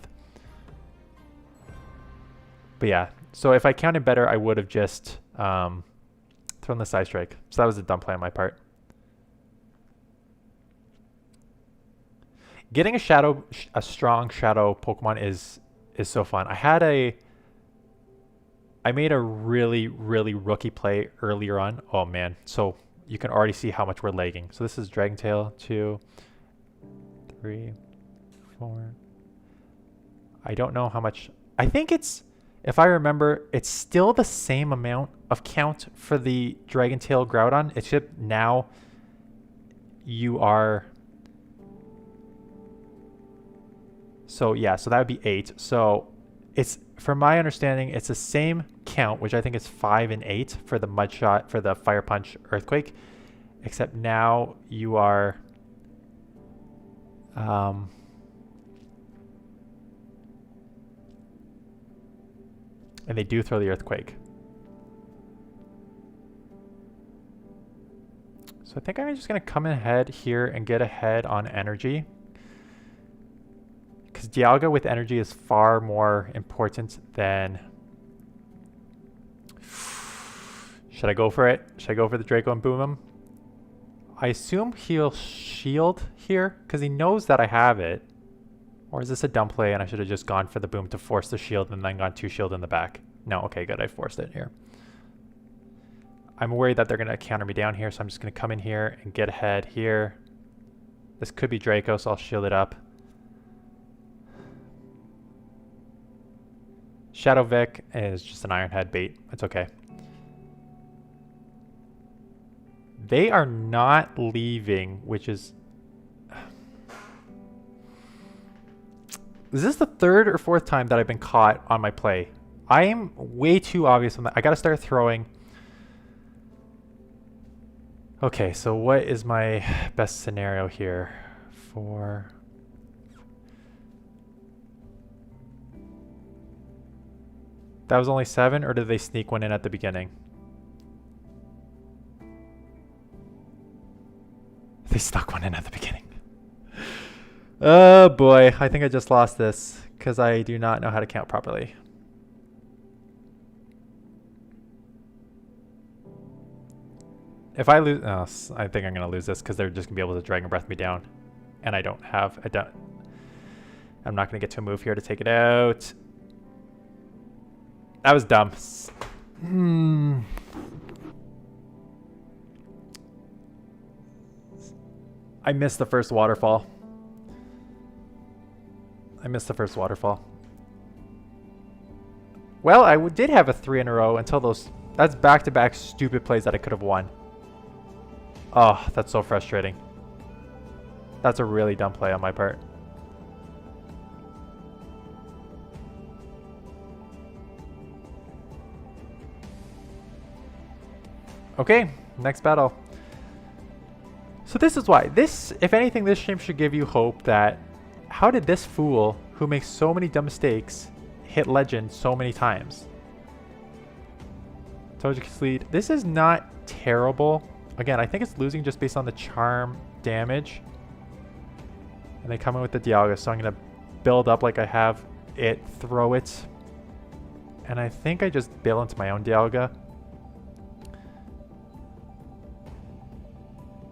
But yeah, so if I counted better, I would have just thrown the Side Strike. So that was a dumb play on my part. Getting a strong shadow Pokemon is so fun. I made a really rookie play earlier on. Oh man, so you can already see how much we're lagging. So this is Dragon Tail, 2, 3, 4. I don't know how much. I think it's, if I remember, it's still the same amount of count for the Dragon Tail Groudon. It's just now you are. So yeah, so that would be 8. So it's, from my understanding, it's the same count, which I think is 5 and 8 for the Mud Shot, for the Fire Punch Earthquake, except now you are And they do throw the Earthquake. So I think I'm just going to come ahead here and get ahead on energy. Because Dialga with energy is far more important than... Should I go for it? Should I go for the Draco and boom him? I assume he'll shield here because he knows that I have it. Or is this a dumb play and I should have just gone for the boom to force the shield and then gone 2 shield in the back? No, okay, good. I forced it here. I'm worried that they're going to counter me down here, so I'm just going to come in here and get ahead here. This could be Draco, so I'll shield it up. Shadow Vic is just an Iron Head bait. It's okay. They are not leaving, which is... Is this the 3rd or 4th time that I've been caught on my play? I am way too obvious on that. I gotta start throwing. Okay, so what is my best scenario here? For... That was only 7, or did they sneak one in at the beginning? They snuck one in at the beginning. Oh boy, I think I just lost this because I do not know how to count properly. If I lose, oh, I think I'm going to lose this because they're just going to be able to Dragon Breath me down. And I don't have, I'm not going to get to a move here to take it out. That was dumb. I missed the first waterfall. Well, I did have a 3 in a row until those... That's back-to-back stupid plays that I could have won. Oh, that's so frustrating. That's a really dumb play on my part. Okay, next battle. So this is why. This, if anything, this stream should give you hope that how did this fool who makes so many dumb mistakes hit legend so many times? Togekiss lead. This is not terrible. Again, I think it's losing just based on the charm damage. And they come in with the Dialga, so I'm going to build up like I have it, throw it. And I think I just bail into my own Dialga.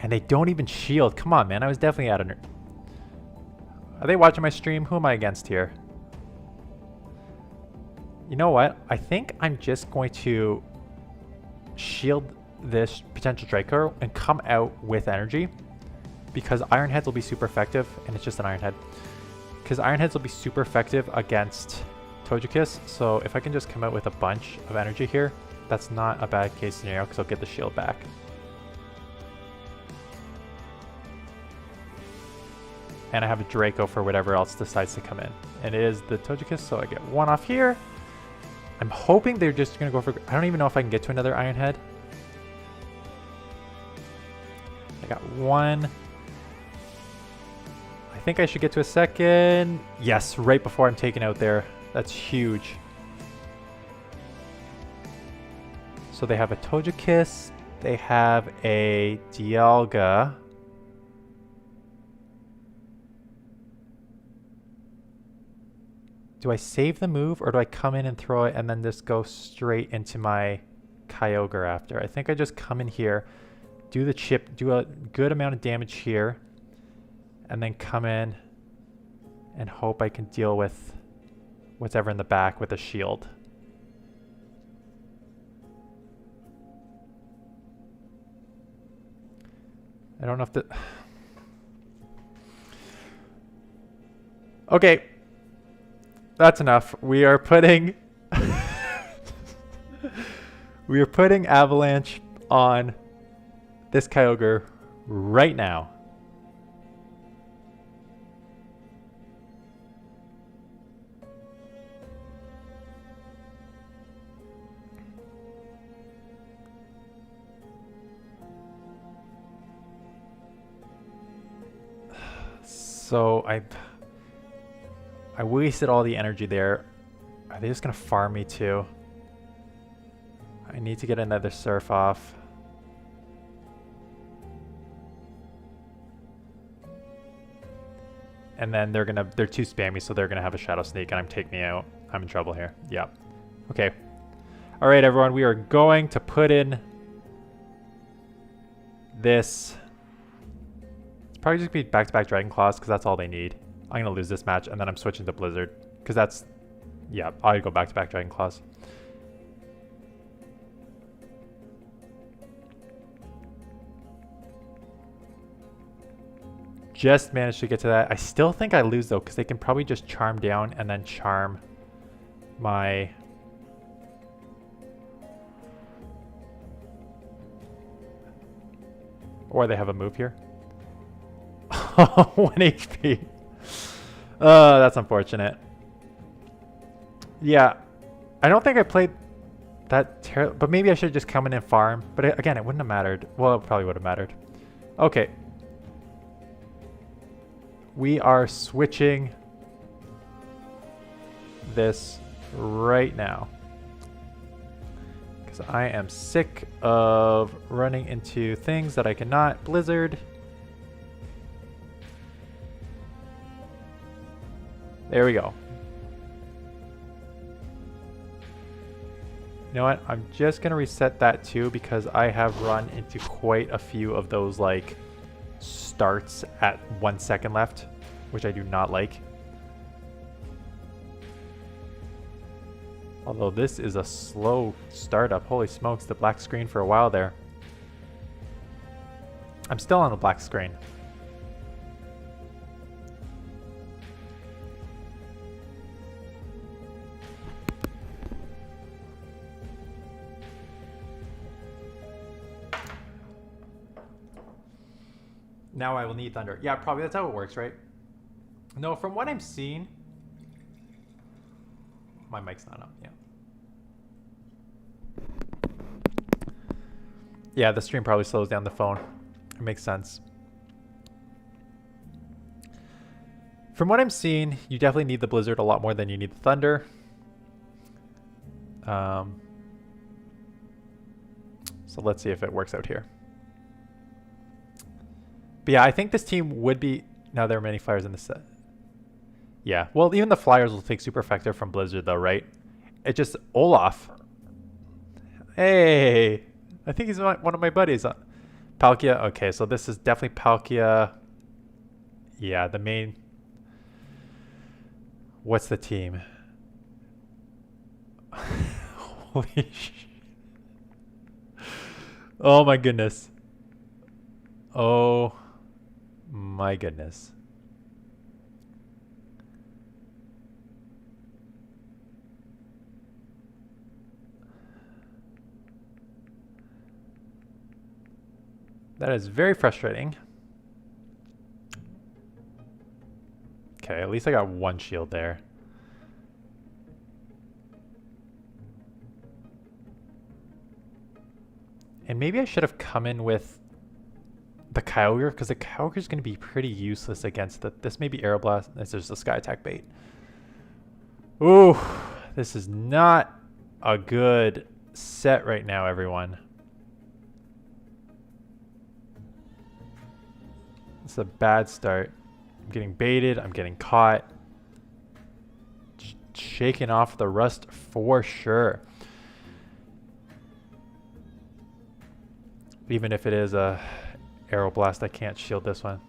And they don't even shield. Come on, man. I was definitely out of... Are they watching my stream? Who am I against here? You know what? I think I'm just going to shield this potential Draco and come out with energy. Because Iron Heads will be super effective. And it's just an Iron Head. Because Iron Heads will be super effective against Togekiss. So if I can just come out with a bunch of energy here, that's not a bad case scenario because I'll get the shield back. And I have a Draco for whatever else decides to come in. And it is the Togekiss, so I get 1 off here. I'm hoping they're just going to go for... I don't even know if I can get to another Iron Head. I got 1. I think I should get to a second. Yes, right before I'm taken out there. That's huge. So they have a Togekiss. They have a Dialga. Do I save the move or do I come in and throw it and then just go straight into my Kyogre after? I think I just come in here, do the chip, do a good amount of damage here, and then come in and hope I can deal with whatever in the back with a shield. I don't know if the... Okay. That's enough. We are putting we are putting Avalanche on this Kyogre right now. So I wasted all the energy there. Are they just gonna farm me too? need to get another surf off. And then they're too spammy, so they're gonna have a Shadow Sneak, and take me out. I'm in trouble here. Yeah. Okay. All right, everyone. We are going to put in this. It's probably just gonna be back-to-back Dragon Claws because that's all they need. I'm gonna lose this match, and then I'm switching to Blizzard because that's, yeah. I'll go back-to-back Dragon Claws. Just managed to get to that. I still think I lose though because they can probably just charm down and then charm my... Or they have a move here. 1 HP. That's unfortunate. Yeah. I don't think I played that terrible, but maybe I should just come in and farm. But again, it wouldn't have mattered. Well, it probably would have mattered. Okay. We are switching this right now. Because I am sick of running into things that I cannot Blizzard. There we go. You know what? I'm just going to reset that too because I have run into quite a few of those like starts at 1 second left, which I do not like. Although this is a slow startup. Holy smokes, the black screen for a while there. I'm still on the black screen. Now I will need Thunder. Yeah, probably that's how it works, right? No, from what I'm seeing... My mic's not up, yeah. Yeah, the stream probably slows down the phone. It makes sense. From what I'm seeing, you definitely need the Blizzard a lot more than you need the Thunder. So let's see if it works out here. But yeah, I think this team would be... Now there are many flyers in the set. Yeah, well, even the flyers will take super effective from Blizzard though, right? It just... Olaf. Hey! I think he's one of my buddies. Palkia. Okay, so this is definitely Palkia. Yeah, the main... What's the team? Holy shit. Oh my goodness. Oh my goodness. That is very frustrating. Okay, at least I got one shield there. And maybe I should have come in with the Kyogre, because the Kyogre is going to be pretty useless against the... This may be Aeroblast. This is the Sky Attack bait. Ooh, this is not a good set right now, everyone. It's a bad start. I'm getting baited. I'm getting caught. Shaking off the rust for sure. Even if it is a Aeroblast, I can't shield this one.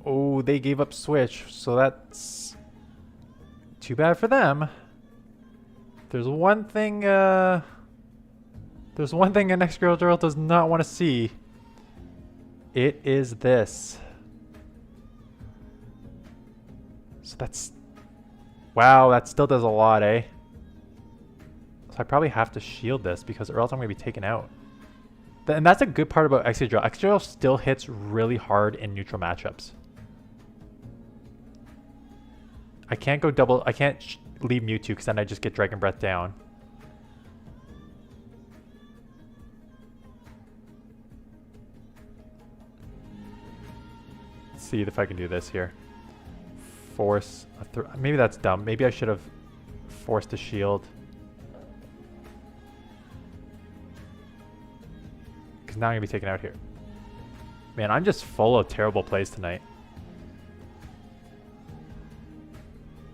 Oh, they gave up Switch, so that's too bad for them. There's one thing an X-Girl Girl does not want to see. It is this. So that's... Wow, that still does a lot, eh? So I probably have to shield this because or else I'm going to be taken out. And that's a good part about X-Girl. X-Girl still hits really hard in neutral matchups. I can't go double... I can't leave Mewtwo because then I just get Dragon Breath down. see if I can do this here. Force a maybe that's dumb. Maybe I should have forced a shield. Because now I'm going to be taken out here. Man, I'm just full of terrible plays tonight.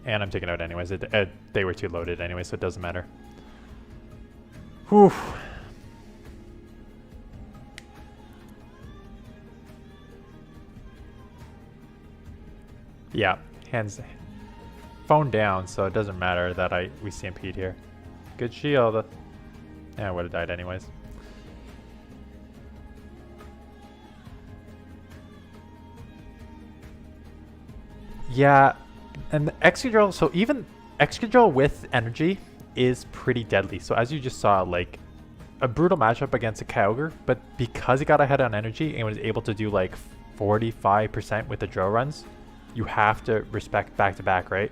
And I'm taken out anyways. They were too loaded anyway, so it doesn't matter. Whew. Yeah, phone down, so it doesn't matter that we CMP'd here. Good shield. Yeah, I would have died anyways. Yeah, and the Excadrill, so even Excadrill with energy is pretty deadly. So as you just saw, like a brutal matchup against a Kyogre, but because he got ahead on energy and was able to do like 45% with the drill runs, you have to respect back-to-back, right?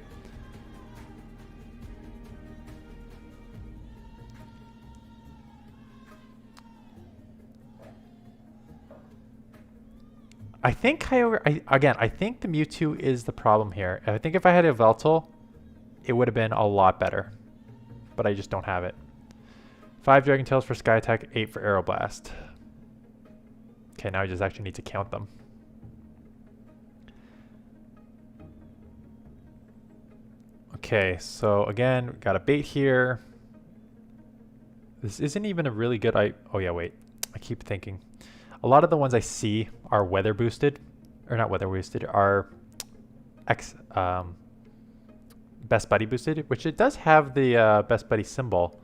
I think Kyogre, I think the Mewtwo is the problem here. I think if I had a Yveltal, it would have been a lot better. But I just don't have it. 5 Dragon Tails for Sky Attack, 8 for Aeroblast. Okay, now I just actually need to count them. Okay, so again, got a bait here. This isn't even a really good... oh yeah, wait. I keep thinking. A lot of the ones I see are weather boosted. Or not weather boosted, are Best Buddy boosted, which it does have the Best Buddy symbol.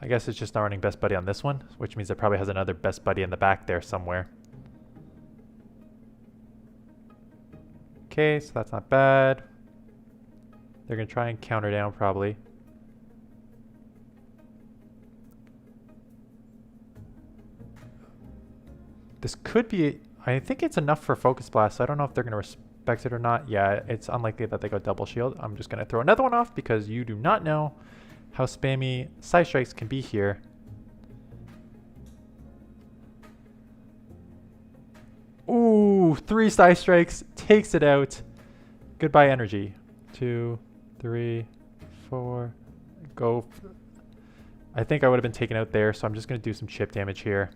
I guess it's just not running Best Buddy on this one, which means it probably has another Best Buddy in the back there somewhere. Okay, so that's not bad. They're going to try and counter down probably. This could be... I think it's enough for Focus Blast, so I don't know if they're going to respect it or not. Yeah, it's unlikely that they go double shield. I'm just going to throw another one off because you do not know how spammy Side Strikes can be here. Ooh, 3 Side Strikes. Takes it out. Goodbye energy. 2, 3, 4. Go. I think I would have been taken out there, so I'm just going to do some chip damage here.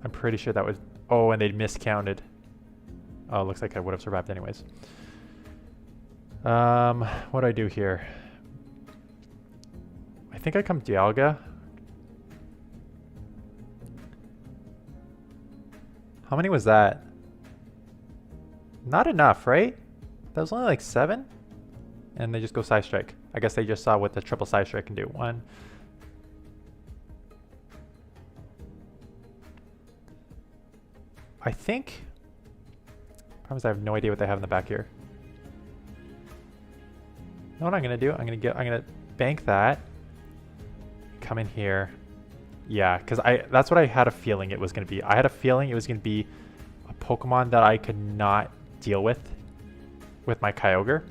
I'm pretty sure that was... Oh, and they miscounted. Oh, looks like I would have survived anyways. What do I do here? I think I come Dialga. How many was that? Not enough, right? That was only like 7? And they just go Side Strike. I guess they just saw what the triple Side Strike can do. 1. I think... Problem is I have no idea what they have in the back here. You know what I'm gonna do? I'm gonna bank that. Come in here. Yeah, because that's what I had a feeling it was gonna be. I had a feeling it was gonna be a Pokemon that I could not deal with my Kyogre.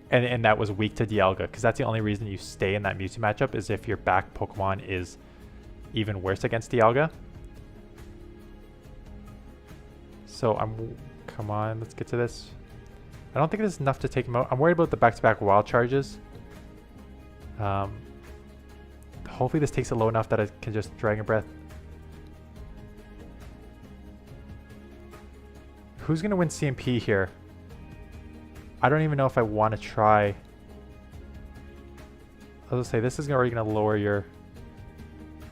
And that was weak to Dialga, because that's the only reason you stay in that Mewtwo matchup is if your back Pokemon is even worse against Dialga. So come on, let's get to this. I don't think it is enough to take him out. I'm worried about the back-to-back wild charges. Hopefully this takes it low enough that I can just Dragon Breath. Who's going to win CMP here? I don't even know if I want to try. I was going to say, this is already going to lower your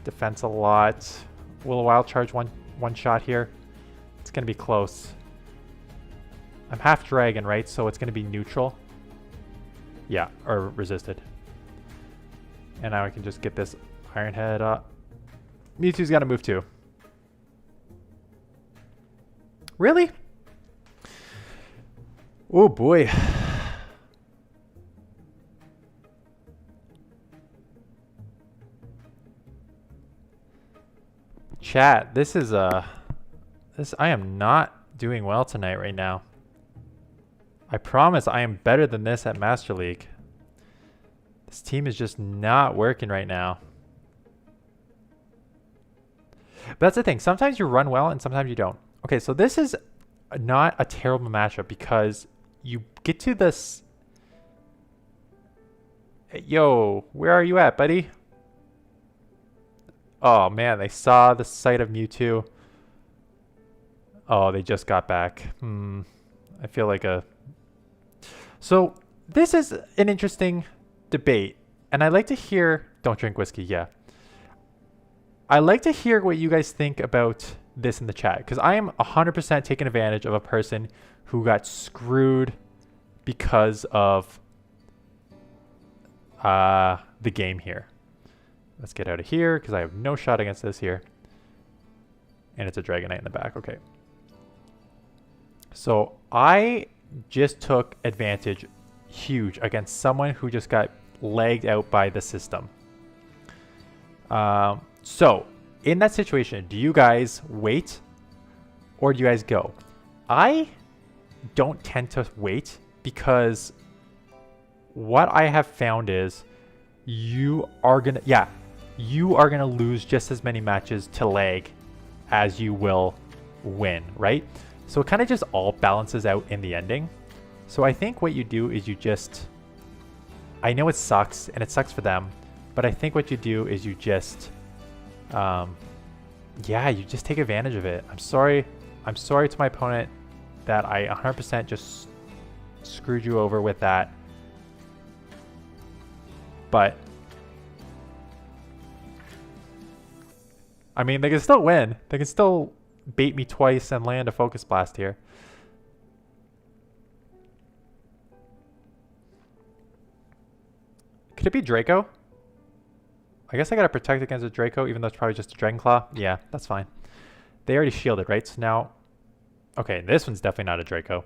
defense a lot. Will a wild charge one shot here? It's going to be close. I'm half dragon, right? So it's going to be neutral. Yeah, or resisted. And now I can just get this Iron Head up. Mewtwo's got to move too. Really? Oh boy. Chat, this is I am not doing well tonight right now. I promise I am better than this at Master League. This team is just not working right now. But that's the thing. Sometimes you run well and sometimes you don't. Okay, so this is not a terrible matchup because you get to this. Yo, where are you at, buddy? Oh man, they saw the sight of Mewtwo. Oh, they just got back. I feel like a... So this is an interesting debate. And I like to hear... Don't drink whiskey, yeah. I like to hear what you guys think about this in the chat. Because I am 100% taking advantage of a person who got screwed because of the game here. Let's get out of here because I have no shot against this here. And it's a Dragonite in the back. Okay. So I just took advantage huge against someone who just got lagged out by the system. So in that situation, do you guys wait or do you guys go? I don't tend to wait because what I have found is you are gonna lose just as many matches to lag as you will win, right? So it kind of just all balances out in the ending. So I think what you do is you just, I know it sucks and it sucks for them, but I think what you do is you just, you just take advantage of it. I'm sorry to my opponent that I 100% just screwed you over with that. But I mean, they can still win. They can still bait me twice and land a Focus Blast here. Could it be Draco? I guess I gotta protect against a Draco, even though it's probably just a Dragon Claw. Yeah, that's fine. They already shielded, right? So now... Okay, this one's definitely not a Draco.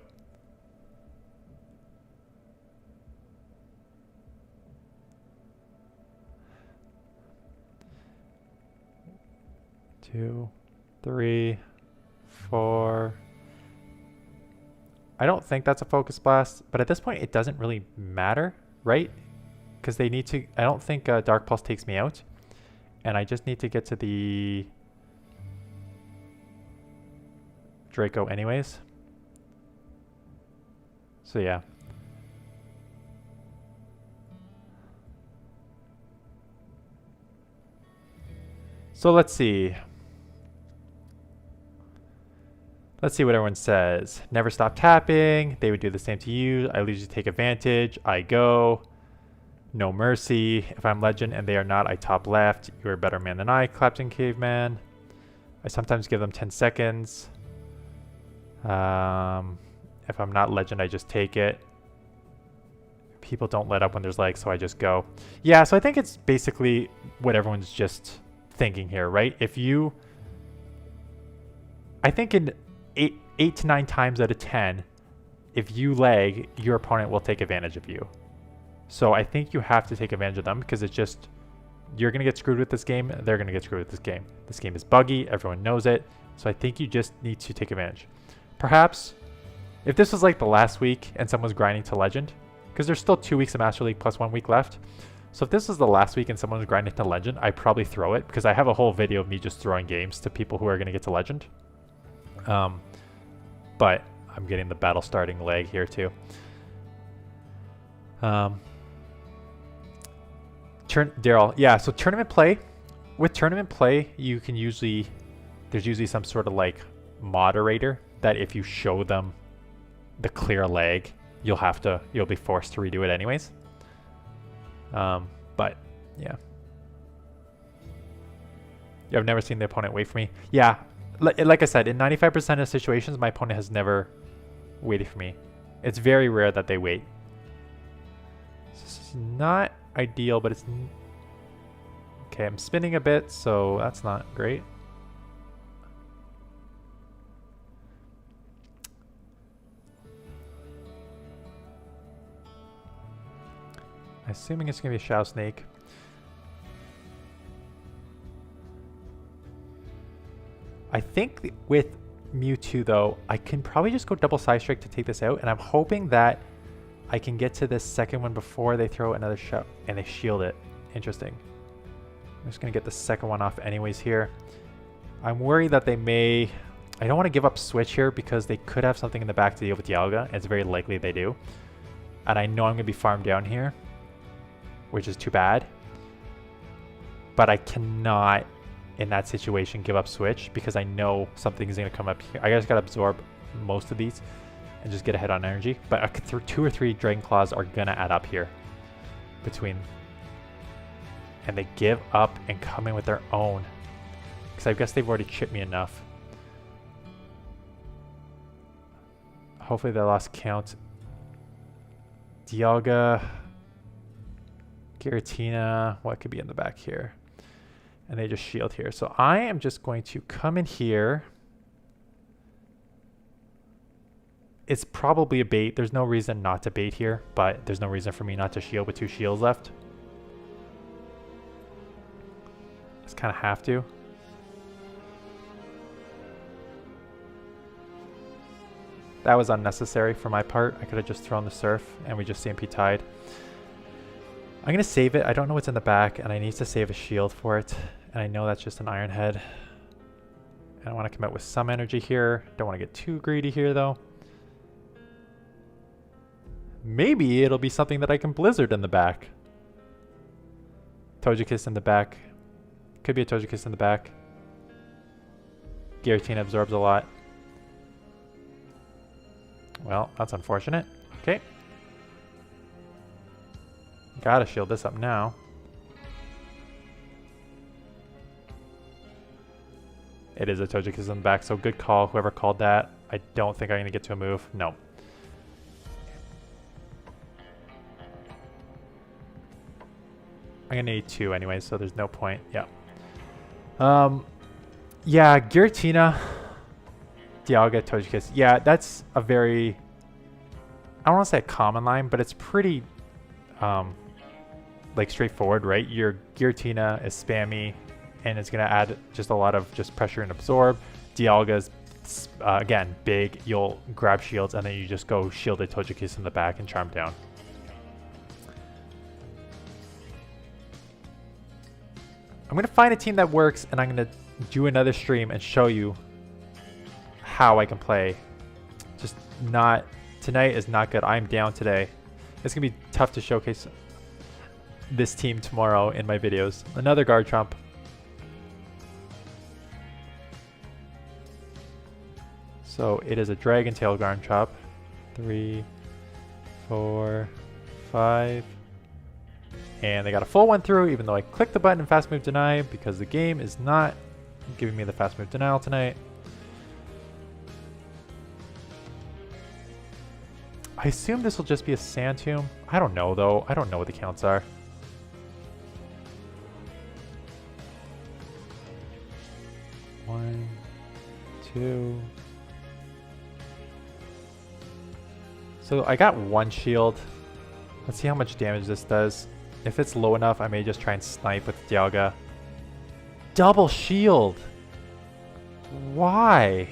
Two, three, four. I don't think that's a Focus Blast, but at this point it doesn't really matter, right? Because they need to... I don't think Dark Pulse takes me out. And I just need to get to the Draco anyways. So yeah. So let's see. Let's see what everyone says. Never stop tapping. They would do the same to you. I usually take advantage. I go. No mercy. If I'm legend and they are not, I top left. You're a better man than I, Clapton Caveman. I sometimes give them 10 seconds. If I'm not legend, I just take it. People don't let up when there's lag, so I just go. Yeah, so I think it's basically what everyone's just thinking here, right? If you... I think in 8 to 9 times out of 10, if you lag, your opponent will take advantage of you. So I think you have to take advantage of them because it's just, you're going to get screwed with this game. They're going to get screwed with this game. This game is buggy. Everyone knows it. So I think you just need to take advantage. Perhaps if this was like the last week and someone was grinding to legend, because there's still 2 weeks of Master League plus 1 week left. So if this was the last week and someone was grinding to legend, I'd probably throw it because I have a whole video of me just throwing games to people who are going to get to legend. But I'm getting the battle starting lag here too. Daryl, yeah, so tournament play. With tournament play, you can usually, there's usually some sort of like moderator that if you show them the clear lag, you'll be forced to redo it anyways. But yeah. I've never seen the opponent wait for me. Yeah, like I said, in 95% of situations, my opponent has never waited for me. It's very rare that they wait. This is not ideal, but it's... Okay, I'm spinning a bit, so that's not great. Assuming it's going to be a Shadow Snake. I think with Mewtwo, though, I can probably just go double Side Strike to take this out, and I'm hoping that I can get to this second one before they throw another shot, and they shield it. Interesting. I'm just going to get the second one off anyways here. I'm worried that they may... I don't want to give up switch here because they could have something in the back to deal with Dialga. It's very likely they do. And I know I'm going to be farmed down here, which is too bad. But I cannot, in that situation, give up switch because I know something is going to come up here. I just got to absorb most of these and just get ahead on energy. But 2 or 3 Dragon Claws are going to add up here between... And they give up and come in with their own. Because I guess they've already chipped me enough. Hopefully they lost count. Dialga. Giratina. What could be in the back here? And they just shield here. So I am just going to come in here. It's probably a bait. There's no reason not to bait here. But there's no reason for me not to shield with 2 shields left. Just kind of have to. That was unnecessary for my part. I could have just thrown the Surf and we just CMP tied. I'm going to save it. I don't know what's in the back and I need to save a shield for it. And I know that's just an Iron Head. And I want to come out with some energy here. Don't want to get too greedy here though. Maybe it'll be something that I can Blizzard in the back. Togekiss in the back. Could be a Togekiss in the back. Giratina absorbs a lot. Well, that's unfortunate. Okay. Gotta shield this up now. It is a Togekiss in the back, so good call. Whoever called that. I don't think I'm going to get to a move. No. I'm going to need 2 anyway, so there's no point. Yeah. Yeah, Giratina, Dialga, Togekiss. Yeah, that's a very, I don't want to say a common line, but it's pretty, like straightforward, right? Your Giratina is spammy, and it's going to add just a lot of just pressure and absorb. Dialga's, again, big. You'll grab shields, and then you just go shielded Togekiss in the back and charm down. I'm going to find a team that works, and I'm going to do another stream and show you how I can play. Just not... Tonight is not good. I'm down today. It's going to be tough to showcase this team tomorrow in my videos. Another Garchomp. So it is a Dragon Tail Garchomp. 3, 4, 5... And they got a full one through, even though I clicked the button and fast move deny because the game is not giving me the fast move denial tonight. I assume this will just be a Sand Tomb. I don't know though. I don't know what the counts are. One, 2. So I got 1 shield. Let's see how much damage this does. If it's low enough, I may just try and snipe with Dialga. Double shield! Why?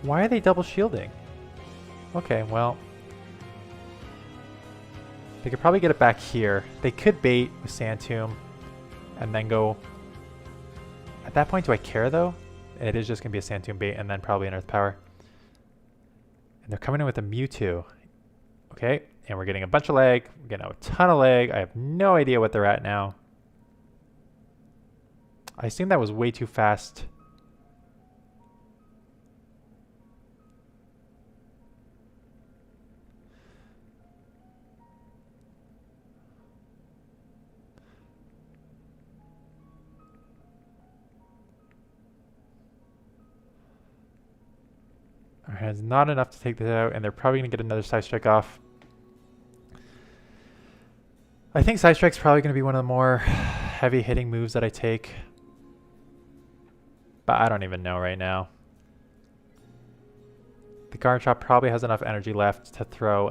Why are they double shielding? Okay, well. They could probably get it back here. They could bait with Sand Tomb and then go... At that point, do I care though? It is just going to be a Sand Tomb bait and then probably an Earth Power. And they're coming in with a Mewtwo. Okay, and we're getting a bunch of lag. We're getting a ton of lag. I have no idea what they're at now. I assume that was way too fast. Alright, it's not enough to take this out, and they're probably going to get another Side Strike off. I think Side Strike's probably going to be one of the more heavy hitting moves that I take. But I don't even know right now. The Garchomp probably has enough energy left to throw,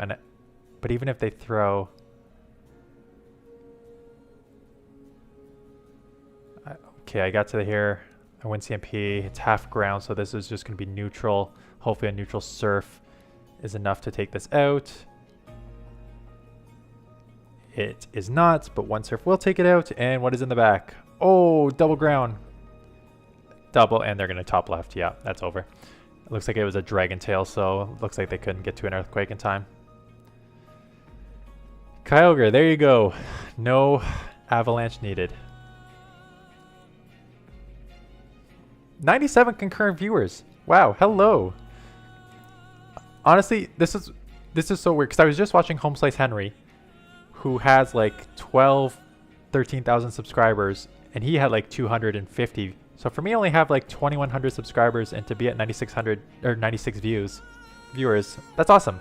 but even if they throw... Okay, I got to here. I win CMP. It's half ground, so this is just going to be neutral. Hopefully a neutral Surf is enough to take this out. It is not, but one surf will take it out. And what is in the back? Oh, double ground. Double, and they're going to top left. Yeah, that's over. It looks like it was a dragon tail, so looks like they couldn't get to an earthquake in time. Kyogre, there you go. No avalanche needed. 97 concurrent viewers. Wow, hello. Honestly, this is so weird because I was just watching Home Slice Henry, who has like 13,000 subscribers, and he had like 250. So for me, I only have like 2,100 subscribers, and to be at 9,600 or 96 viewers, that's awesome.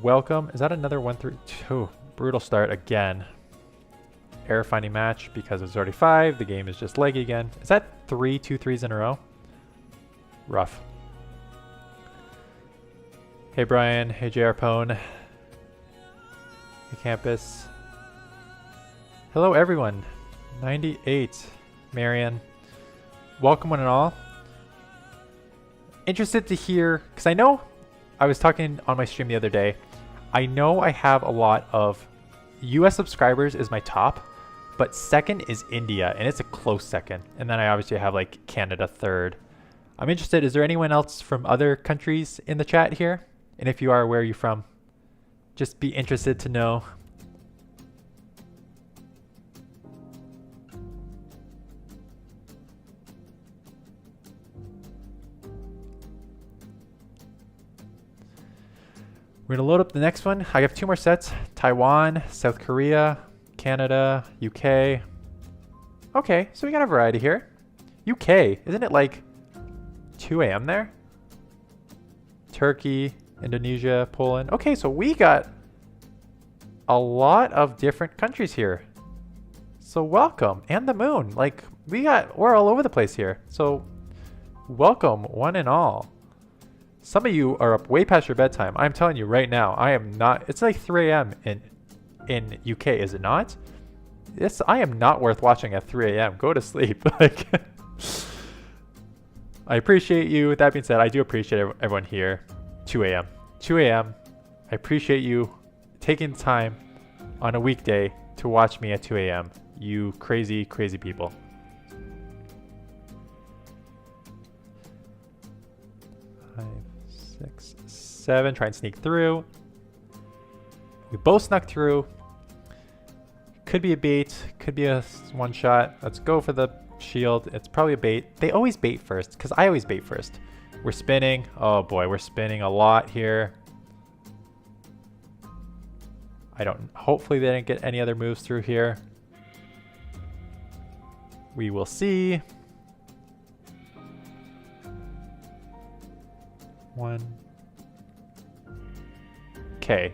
Welcome. Is that another 1-3-2? Brutal start again. Error finding match because it's already 5. The game is just leggy again. Is that 3 2-3s in a row? Rough. Hey Brian. Hey JR Pone. Hey Campus. Hello everyone. 98. Marion. Welcome one and all. Interested to hear, because I know I was talking on my stream the other day. I know I have a lot of US subscribers is my top, but second is India, and it's a close second. And then I obviously have like Canada third. I'm interested, is there anyone else from other countries in the chat here? And if you are, where are you from? Just be interested to know. We're going to load up the next one. I have 2 more sets. Taiwan, South Korea, Canada, UK. Okay, so we got a variety here. UK, isn't it like 2 a.m. there? Turkey, Indonesia, Poland. Okay, so we got a lot of different countries here. So welcome. And the moon. Like, we're all over the place here. So welcome, one and all. Some of you are up way past your bedtime. I'm telling you right now, I am not. It's like 3 a.m. in UK, is it not? Yes, I am not worth watching at 3 a.m. Go to sleep. Like, I appreciate you. With that being said, I do appreciate everyone here. 2 a.m. 2 a.m. I appreciate you taking the time on a weekday to watch me at 2 a.m. You crazy, crazy people. Six, 7, try and sneak through. We both snuck through. Could be a bait, could be a one shot. Let's go for the shield. It's probably a bait. They always bait first, because I always bait first. We're spinning. Oh boy, we're spinning a lot here. Hopefully they didn't get any other moves through here. We will see. 1. Okay.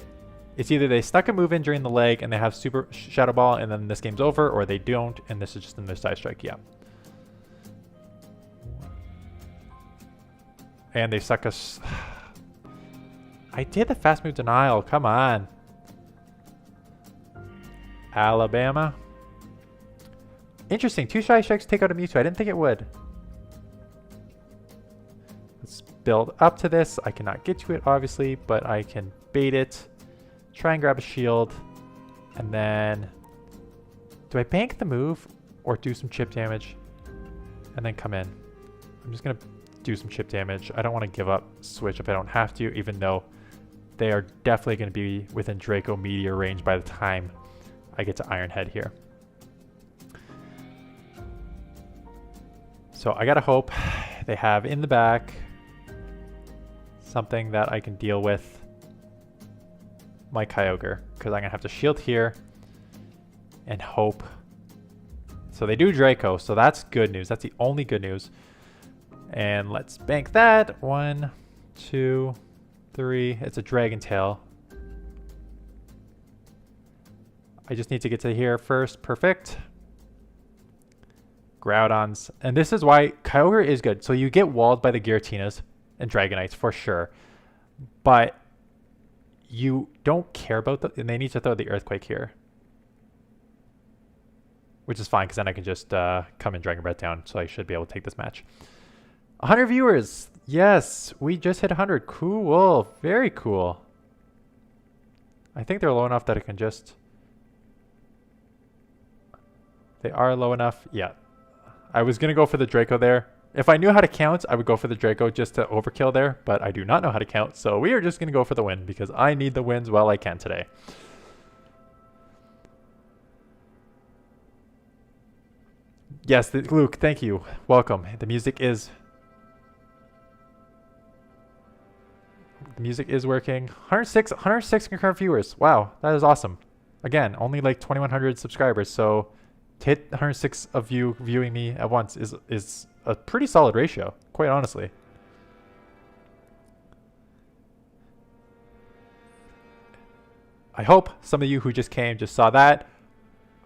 It's either they stuck a move in during the leg and they have super Shadow Ball and then this game's over, or they don't and this is just another side strike. Yeah. And they suck us. I did the fast move denial. Come on. Alabama. Interesting. 2 side strikes take out a Mewtwo. I didn't think it would. Let's build up to this. I cannot get to it, obviously, but I can bait it. Try and grab a shield. And then... do I bank the move or do some chip damage? And then come in. I'm just going to do some chip damage. I don't want to give up switch if I don't have to, even though they are definitely going to be within Draco Meteor range by the time I get to Iron Head here. So I gotta hope they have in the back something that I can deal with my Kyogre, because I'm gonna have to shield here and hope. So they do Draco, so that's good news. That's the only good news. And let's bank that. 1, 2, 3. It's a Dragon Tail. I just need to get to here first. Perfect. Groudons. And this is why Kyogre is good. So you get walled by the Giratinas and Dragonites for sure. But you don't care about and they need to throw the Earthquake here. Which is fine, because then I can just come and Dragon Breath down. So I should be able to take this match. 100 viewers. Yes, we just hit 100. Cool. Very cool. I think they're low enough that it can just... They are low enough. Yeah. I was going to go for the Draco there. If I knew how to count, I would go for the Draco just to overkill there, but I do not know how to count, so we are just going to go for the win because I need the wins while I can today. Yes, Luke, thank you. Welcome. The music is working. 106 concurrent viewers. Wow, that is awesome. Again, only like 2,100 subscribers, so to hit 106 of you viewing me at once is a pretty solid ratio, quite honestly. I hope some of you who just came just saw that.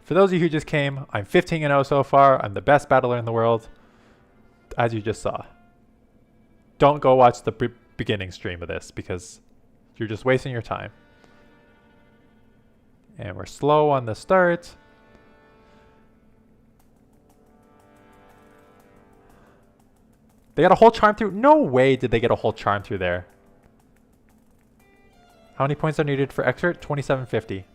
For those of you who just came, I'm 15-0 so far. I'm the best battler in the world, as you just saw. Don't go watch the beginning stream of this because you're just wasting your time. And we're slow on the start. They got a whole charm through? No way did they get a whole charm through there. How many points are needed for expert? 2750.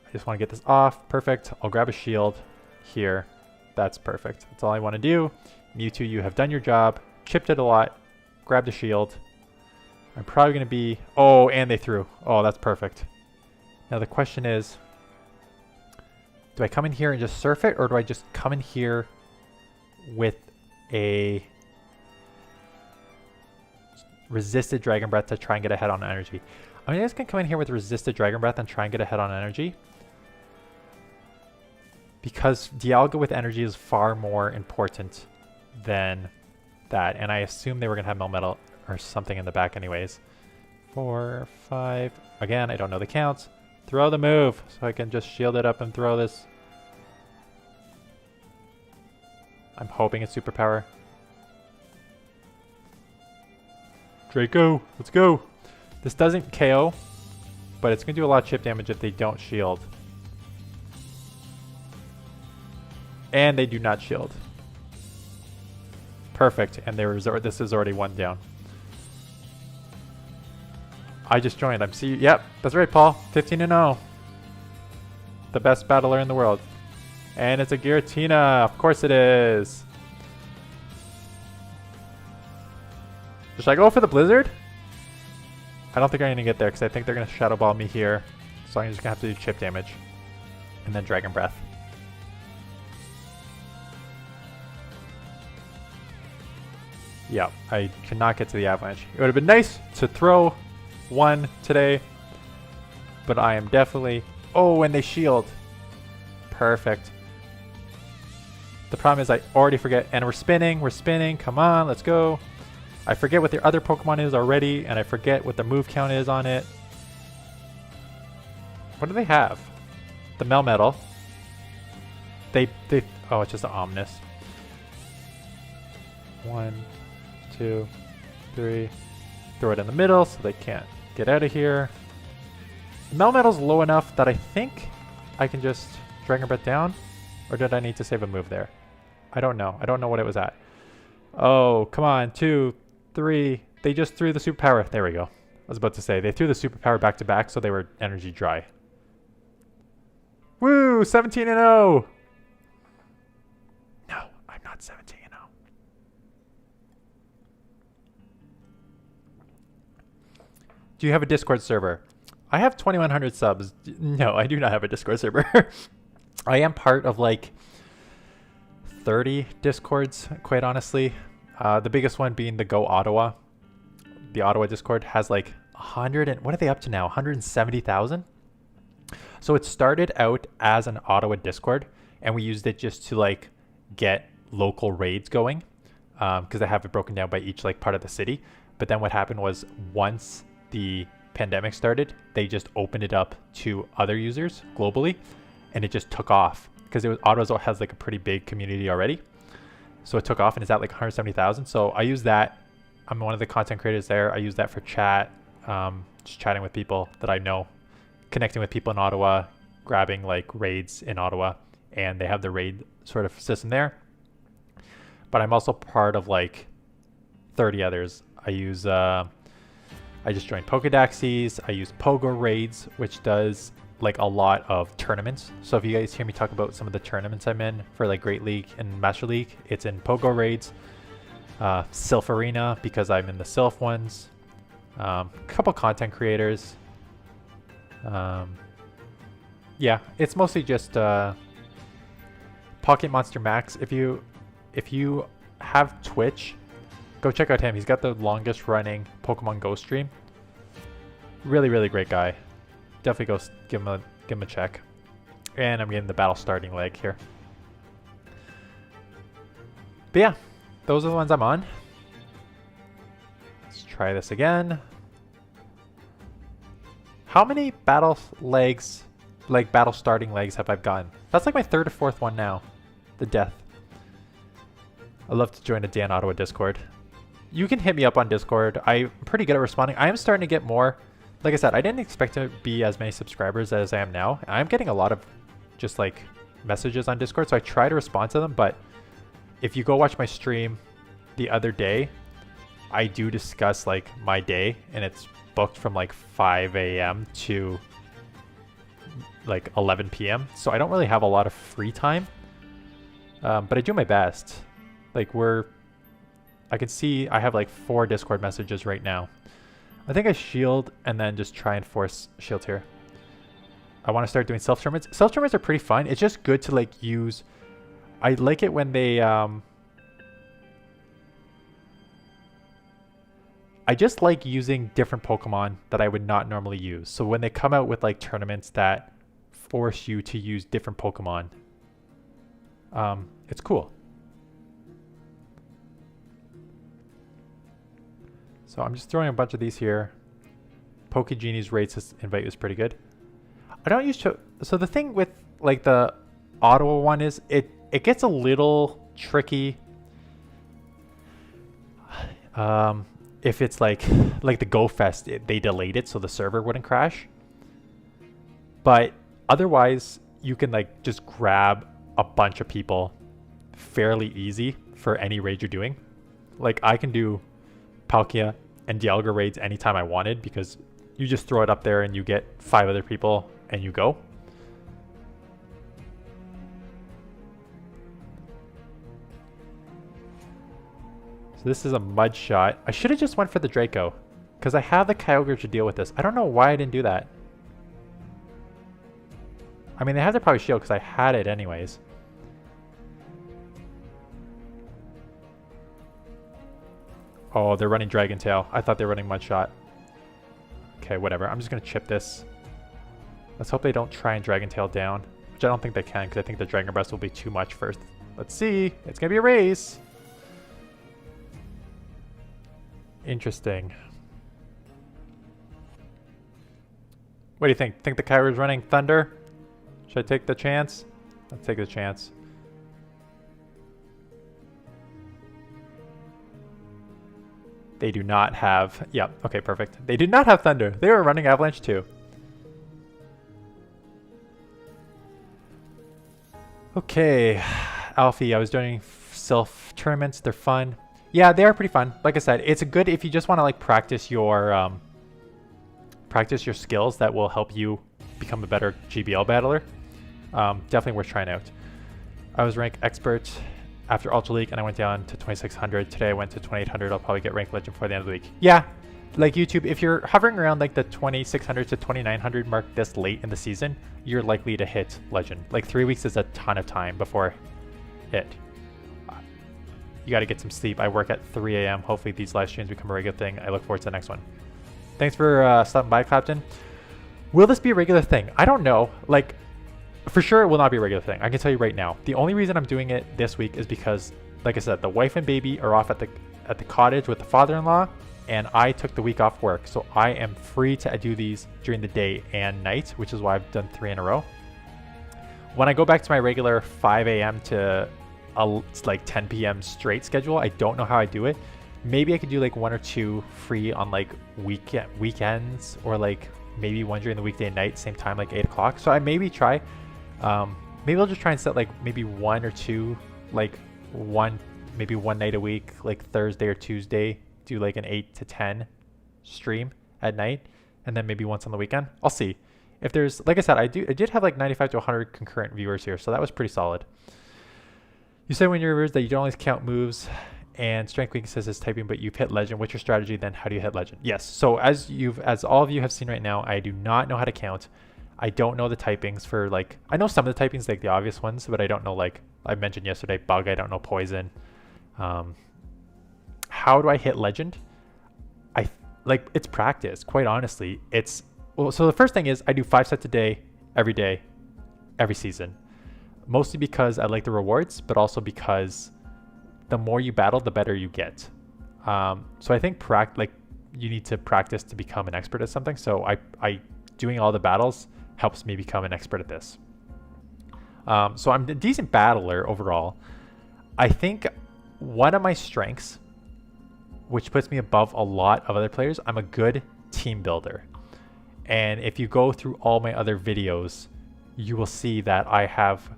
I just want to get this off. Perfect. I'll grab a shield here. That's perfect. That's all I want to do. Mewtwo, you have done your job. Chipped it a lot. Grabbed a shield. I'm probably going to be... Oh, and they threw. Oh, that's perfect. Now the question is, do I come in here and just surf it, or do I just come in here with a resisted Dragon Breath to try and get ahead on energy? I mean, I just can come in here with resisted Dragon Breath and try and get ahead on energy, because Dialga with energy is far more important than that. And I assume they were going to have Melmetal or something in the back anyways. 4, 5. Again, I don't know the counts. Throw the move so I can just shield it up and throw this. I'm hoping it's superpower. Draco, let's go. This doesn't KO, but it's going to do a lot of chip damage if they don't shield. And they do not shield. Perfect. And this is already one down. I just joined. I'm see. Yep, that's right, Paul. 15-0. The best battler in the world. And it's a Giratina. Of course it is. Should I go for the Blizzard? I don't think I'm going to get there because I think they're going to Shadow Ball me here. So I'm just going to have to do chip damage. And then Dragon Breath. Yeah, I cannot get to the Avalanche. It would have been nice to throw one today, but I am definitely... Oh, and they shield. Perfect. The problem is I already forget, and we're spinning, come on, let's go. I forget what their other Pokemon is already, and I forget what the move count is on it. What do they have? The Melmetal. Oh, it's just an Omnis. 1, 2, 3. Throw it in the middle so they can't get out of here. Melmetal's low enough that I think I can just Dragon Breath down. Or did I need to save a move there? I don't know. I don't know what it was at. Oh, come on. 2, 3. They just threw the superpower. There we go. I was about to say, they threw the superpower back to back, so they were energy dry. Woo! 17-0! No, I'm not 17-0. Do you have a Discord server? I have 2,100 subs. No, I do not have a Discord server. I am part of like 30 Discords, quite honestly. The biggest one being the Go Ottawa. The Ottawa Discord has like 100 and what are they up to now? 170,000? So it started out as an Ottawa Discord, and we used it just to like get local raids going, because I have it broken down by each like part of the city. But then what happened was once the pandemic started, they just opened it up to other users globally, and it just took off because Ottawa has like a pretty big community already. So it took off and it's at like 170,000. So I use that. I'm one of the content creators there. I use that for chat, just chatting with people that I know, connecting with people in Ottawa, grabbing like raids in Ottawa, and they have the raid sort of system there. But I'm also part of like 30 others. I use I just joined Pokedaxes. I use Pogo Raids, which does like a lot of tournaments. So if you guys hear me talk about some of the tournaments I'm in for like Great League and Master League, it's in Pogo Raids. Sylph Arena, because I'm in the Sylph ones. Couple content creators. Yeah, it's mostly just Pocket Monster Max. If you have Twitch, go check out him. He's got the longest running Pokemon Go stream. Really, really great guy. Definitely go give him a check. And I'm getting the battle starting leg here. But yeah, those are the ones I'm on. Let's try this again. How many battle legs, like battle starting legs, have I gotten? That's like my 3rd or 4th one now. The death. I'd love to join a Dan Ottawa Discord. You can hit me up on Discord. I'm pretty good at responding. I am starting to get more. Like I said, I didn't expect to be as many subscribers as I am now. I'm getting a lot of just like messages on Discord, so I try to respond to them. But if you go watch my stream the other day, I do discuss like my day, and it's booked from like 5 a.m. to like 11 p.m. So I don't really have a lot of free time, but I do my best. Like I can see I have like 4 Discord messages right now. I think I shield and then just try and force shield here. I want to start doing self tournaments. Self tournaments are pretty fun. It's just good to like use. I like it when they I just like using different Pokemon that I would not normally use. So when they come out with like tournaments that force you to use different Pokemon, it's cool. So I'm just throwing a bunch of these here. Pokegenie's rates invite was pretty good. I don't use so the thing with like the Ottawa one is it gets a little tricky. If it's like the Go Fest, they delayed it so the server wouldn't crash. But otherwise, you can like just grab a bunch of people fairly easy for any raid you're doing. Like I can do Palkia and Dialga raids anytime I wanted because you just throw it up there and you get 5 other people and you go. So this is a mud shot. I should have just went for the Draco because I have the Kyogre to deal with this. I don't know why I didn't do that. I mean, they have to probably shield because I had it anyways. Oh, they're running Dragon Tail. I thought they were running Mud Shot. Okay, whatever. I'm just going to chip this. Let's hope they don't try and Dragon Tail down, which I don't think they can because I think the Dragon Breath will be too much first. Let's see. It's going to be a race. Interesting. What do you think? Think the Kyogre's running Thunder? Should I take the chance? Let's take the chance. They do not have... Yeah, okay, perfect. They did not have Thunder. They were running Avalanche too. Okay, Alfie, I was doing self tournaments. They're fun. Yeah, they are pretty fun. Like I said, it's a good if you just want to like practice your skills that will help you become a better GBL battler. Definitely worth trying out. I was ranked expert after Ultra League and I went down to 2600. Today I went to 2800. I'll probably get ranked legend before the end of the week. Yeah, like YouTube, if you're hovering around like the 2600 to 2900 mark this late in the season, you're likely to hit legend. Like 3 weeks is a ton of time before it. You got to get some sleep. I work at 3 a.m. Hopefully these live streams become a regular thing. I look forward to the next one. Thanks for stopping by, Clapton. Will this be a regular thing? I don't know. Like, for sure it will not be a regular thing. I can tell you right now. The only reason I'm doing it this week is because, like I said, the wife and baby are off at the cottage with the father-in-law, and I took the week off work. So I am free to do these during the day and night, which is why I've done 3 in a row. When I go back to my regular 5 a.m. to it's like 10 p.m. straight schedule, I don't know how I do it. Maybe I could do like 1 or 2 free on like weekends, or like maybe one during the weekday night, same time, like 8 o'clock. So I maybe try. Maybe I'll just try and set like maybe 1 or 2, like maybe one night a week, like Thursday or Tuesday, do like an 8 to 10 stream, at night, and then maybe once on the weekend. I'll see. If there's, like I said, I did have like 95 to 100 concurrent viewers here, so that was pretty solid. You said when your reviewers that you don't always count moves and strength weaknesses as typing, but you've hit legend. What's your strategy then? How do you hit legend? Yes. So as all of you have seen right now, I do not know how to count. I don't know the typings for like, I know some of the typings, like the obvious ones, but I don't know, like I mentioned yesterday, bug, I don't know poison. How do I hit legend? It's practice, quite honestly. So the first thing is I do 5 sets a day, every season. Mostly because I like the rewards, but also because the more you battle, the better you get. So I think you need to practice to become an expert at something. So I doing all the battles helps me become an expert at this. So I'm a decent battler overall. I think one of my strengths, which puts me above a lot of other players, I'm a good team builder. And if you go through all my other videos, you will see that I have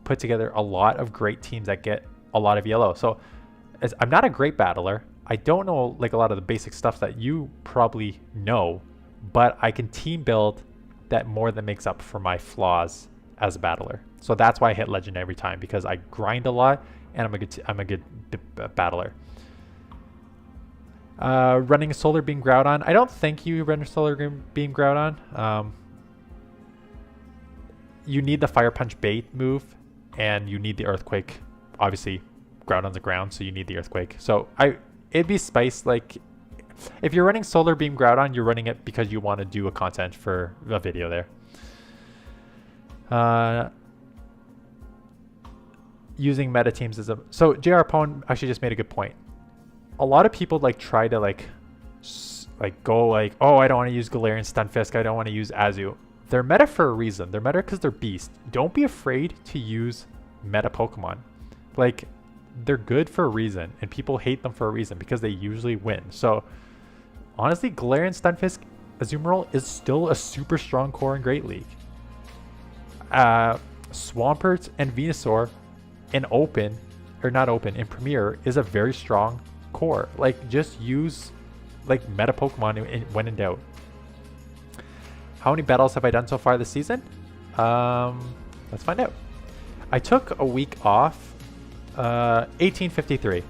put together a lot of great teams that get a lot of yellow. So I'm not a great battler. I don't know like a lot of the basic stuff that you probably know, but I can team build that more than makes up for my flaws as a battler. So that's why I hit legend every time, because I grind a lot and I'm a good battler. Running a solar beam Groudon. I don't think you run a solar beam Groudon. You need the fire punch bait move, and you need the earthquake. Obviously, Groudon's a ground, so you need the earthquake. So it'd be spice. Like if you're running solar beam Groudon, you're running it because you want to do a content for a video there. Using meta teams as so JR Pone actually just made a good point. A lot of people try to go oh, I don't want to use Galarian Stunfisk, I don't want to use Azu. They're meta for a reason. They're meta because they're beast. Don't be afraid to use meta Pokemon. They're good for a reason, and people hate them for a reason because they usually win. So honestly, Galarian Stunfisk Azumarill is still a super strong core in Great League. Swampert and Venusaur in in Premier is a very strong core. Just use meta Pokemon when in doubt. How many battles have I done so far this season? Let's find out. I took a week off, 1853.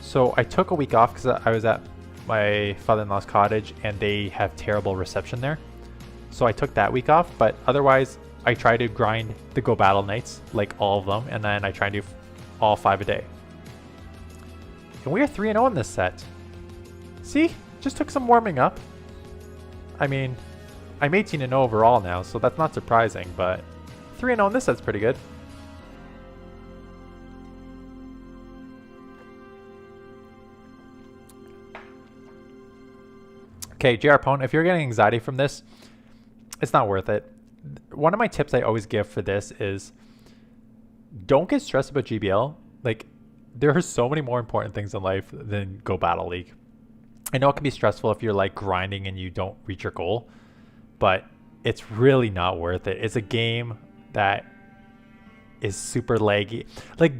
So I took a week off because I was at my father-in-law's cottage and they have terrible reception there. So I took that week off, but otherwise I try to grind the Go Battle nights, all of them, and then I try and do all 5 a day. And we are 3-0 in this set. See? Just took some warming up. I mean, I'm 18-0 overall now, so that's not surprising, but 3-0 in this set's pretty good. Okay, JR Pone, if you're getting anxiety from this, it's not worth it. One of my tips I always give for this is don't get stressed about GBL. There are so many more important things in life than Go Battle League. I know it can be stressful if you're grinding and you don't reach your goal, but it's really not worth it. It's a game that is super laggy.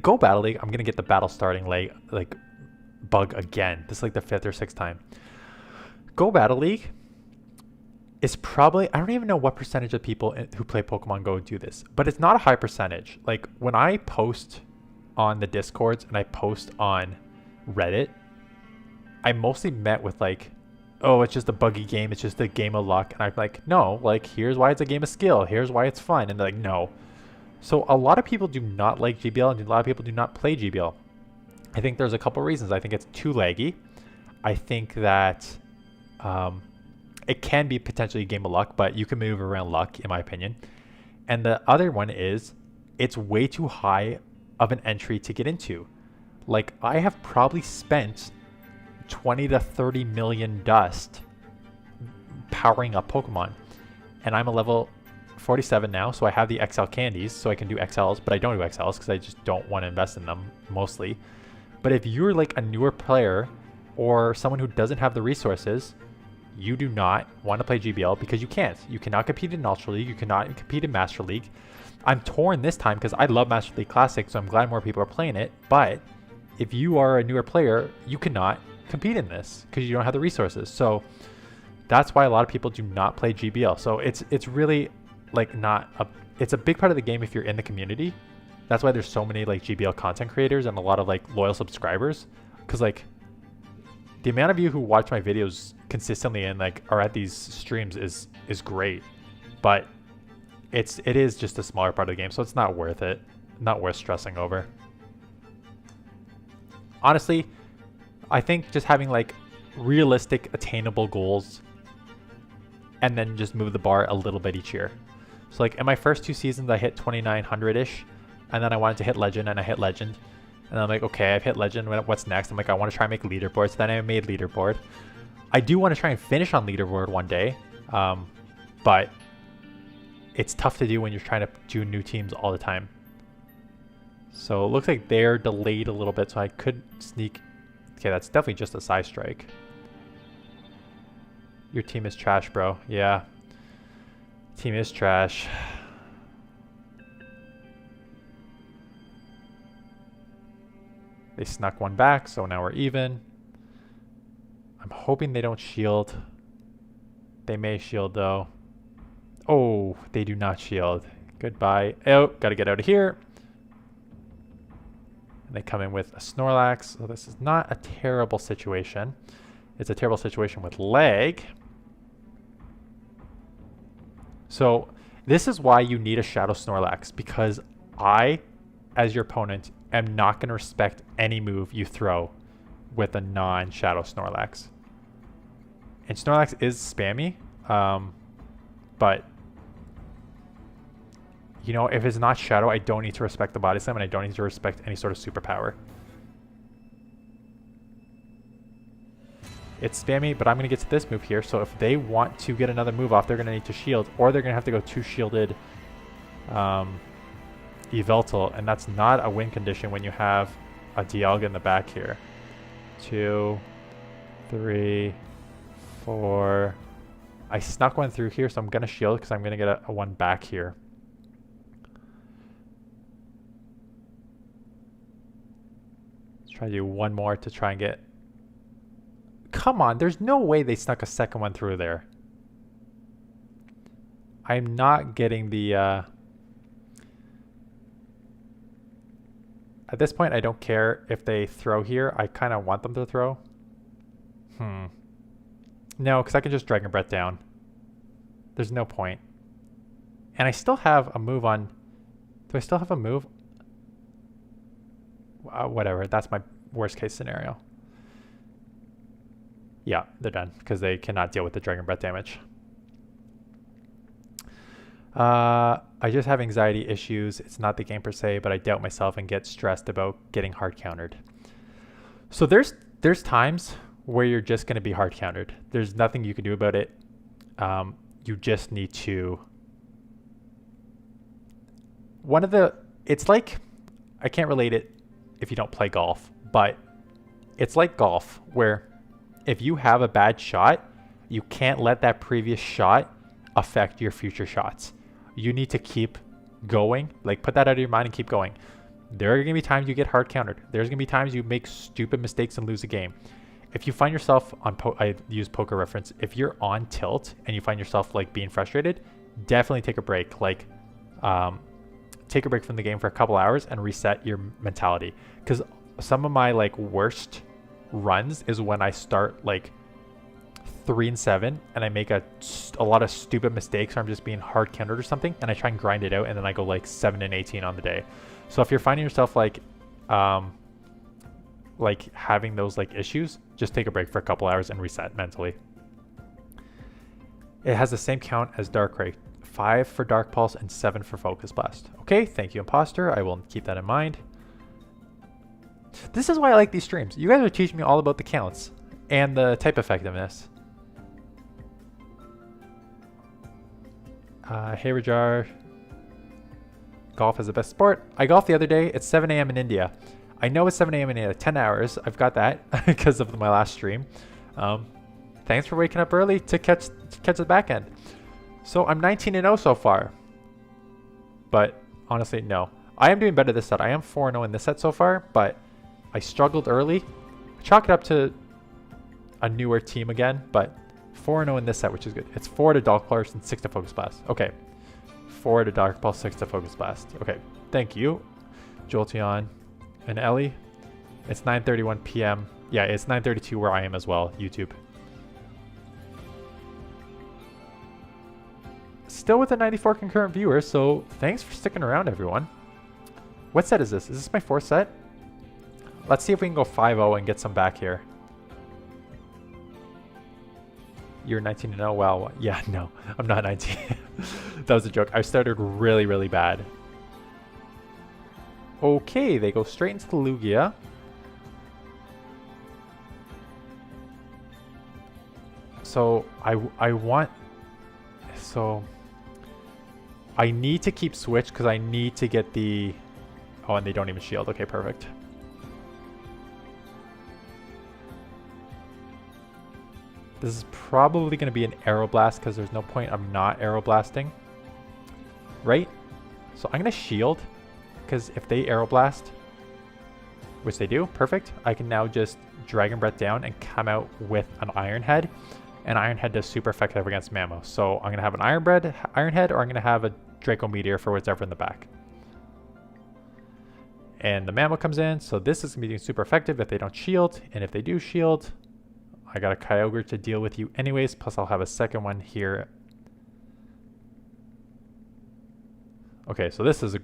Go Battle League, I'm gonna get the battle starting bug again. This is the 5th or 6th time. Go Battle League is probably, I don't even know what percentage of people who play Pokemon Go do this, but it's not a high percentage. When I post on the Discords and I post on Reddit, I mostly met with oh, it's just a buggy game, it's just a game of luck. And I'm no, here's why it's a game of skill, here's why it's fun. And they're no. So a lot of people do not like GBL, and a lot of people do not play GBL. I think there's a couple reasons. I think it's too laggy. I think that it can be potentially a game of luck, but you can move around luck, in my opinion. And the other one is it's way too high of an entry to get into. I have probably spent 20 to 30 million dust powering up Pokemon, and I'm a level 47 now, so I have the XL candies, so I can do XLs, but I don't do XLs because I just don't want to invest in them mostly. But if you're a newer player or someone who doesn't have the resources, you do not want to play GBL because you can't. You cannot compete in Ultra League, you cannot compete in Master League. I'm torn this time because I love Master League Classic, so I'm glad more people are playing it, but if you are a newer player, you cannot compete in this because you don't have the resources. So that's why a lot of people do not play GBL. So it's really like it's a big part of the game if you're in the community. That's why there's so many like GBL content creators and a lot of like loyal subscribers, because like the amount of you who watch my videos consistently and like are at these streams is great, but it is just a smaller part of the game, so it's not worth it. Not worth stressing over. Honestly, I think just having like realistic, attainable goals and then just move the bar a little bit each year. So like in my first 2 seasons, I hit 2,900-ish, and then I wanted to hit Legend, and I hit Legend. And I'm like, okay, I've hit Legend, what's next? I'm like, I want to try and make leaderboards. Then I made leaderboard. I do want to try and finish on leaderboard one day, but it's tough to do when you're trying to do new teams all the time. So it looks like they're delayed a little bit, so I could sneak. Okay, that's definitely just a side strike. Your team is trash, bro. Yeah. Team is trash. They snuck one back, so now we're even. I'm hoping they don't shield. They may shield, though. Oh, they do not shield. Goodbye. Oh, gotta get out of here. And they come in with a Snorlax. So this is not a terrible situation. It's a terrible situation with lag. So this is why you need a Shadow Snorlax, because I, as your opponent, am not going to respect any move you throw with a non-Shadow Snorlax. And Snorlax is spammy, but you know, if it's not Shadow, I don't need to respect the Body Slam, and I don't need to respect any sort of superpower. It's spammy, but I'm going to get to this move here. So if they want to get another move off, they're going to need to shield, or they're going to have to go 2 shielded Yveltal, and that's not a win condition when you have a Dialga in the back here. 2, 3, 4. I snuck one through here, so I'm going to shield because I'm going to get a 1 back here. Let's try to do one more to try and get... Come on, there's no way they snuck a second one through there. I'm not getting the... At this point, I don't care if they throw here. I kind of want them to throw. No, because I can just Dragon Breath down. There's no point. And I still have a move on... Do I still have a move? Whatever, that's my worst case scenario. Yeah, they're done because they cannot deal with the Dragon Breath damage. I just have anxiety issues. It's not the game per se, but I doubt myself and get stressed about getting hard countered. So there's times where you're just going to be hard countered. There's nothing you can do about it. You just need to... It's like... I can't relate it if you don't play golf, but it's like golf where if you have a bad shot, you can't let that previous shot affect your future shots. You need to keep going. Like, put that out of your mind and keep going. There are going to be times you get hard countered. There's going to be times you make stupid mistakes and lose a game. If you find yourself on, I use poker reference, if you're on tilt and you find yourself like being frustrated, definitely take a break. Like, take a break from the game for a couple hours and reset your mentality. Because some of my like worst runs is when I start like 3-7 and I make a lot of stupid mistakes, or I'm just being hard countered or something, and I try and grind it out, and then I go like 7-18 on the day. So if you're finding yourself like having those like issues, just take a break for a couple hours and reset mentally. It has the same count as Darkrai, 5 for Dark Pulse and 7 for Focus Blast. Okay, thank you, Imposter. I will keep that in mind. This is why I like these streams. You guys are teaching me all about the counts and the type effectiveness. Hey, Rajar. Golf is the best sport. I golfed the other day. It's 7 a.m. in India. I know it's 7 a.m. in India. 10 hours. I've got that because of my last stream. Thanks for waking up early to catch the back end. So I'm 19-0 so far. But honestly, no. I am doing better this set. I am 4-0 in this set so far, but I struggled early. Chalk it up to a newer team again, but 4-0 in this set, which is good. It's 4 to Dark Pulse and 6 to Focus Blast. Okay. 4 to Dark Pulse, 6 to Focus Blast. Okay. Thank you, Jolteon and Ellie. It's 9:31 p.m. Yeah, it's 9:32 where I am as well, YouTube. Still with the 94 concurrent viewers, so thanks for sticking around, everyone. What set is this? Is this my 4th set? Let's see if we can go 5-0 and get some back here. You're 19-0? Wow. Yeah, no, I'm not 19. That was a joke. I started really, really bad. Okay, they go straight into the Lugia. So I need to keep switch because I need to get the... Oh, and they don't even shield. Okay, perfect. This is probably going to be an Aeroblast because there's no point I'm not Aeroblasting. Right? So I'm going to shield because if they Aeroblast, which they do, perfect, I can now just Dragon Breath down and come out with an Iron Head. And Iron Head does super effective against Mammo. So I'm going to have an Iron Head, or I'm going to have a Draco Meteor for whatever in the back. And the Mammo comes in, so this is going to be doing super effective if they don't shield. And if they do shield, I got a Kyogre to deal with you anyways, plus I'll have a second one here. Okay, so this is a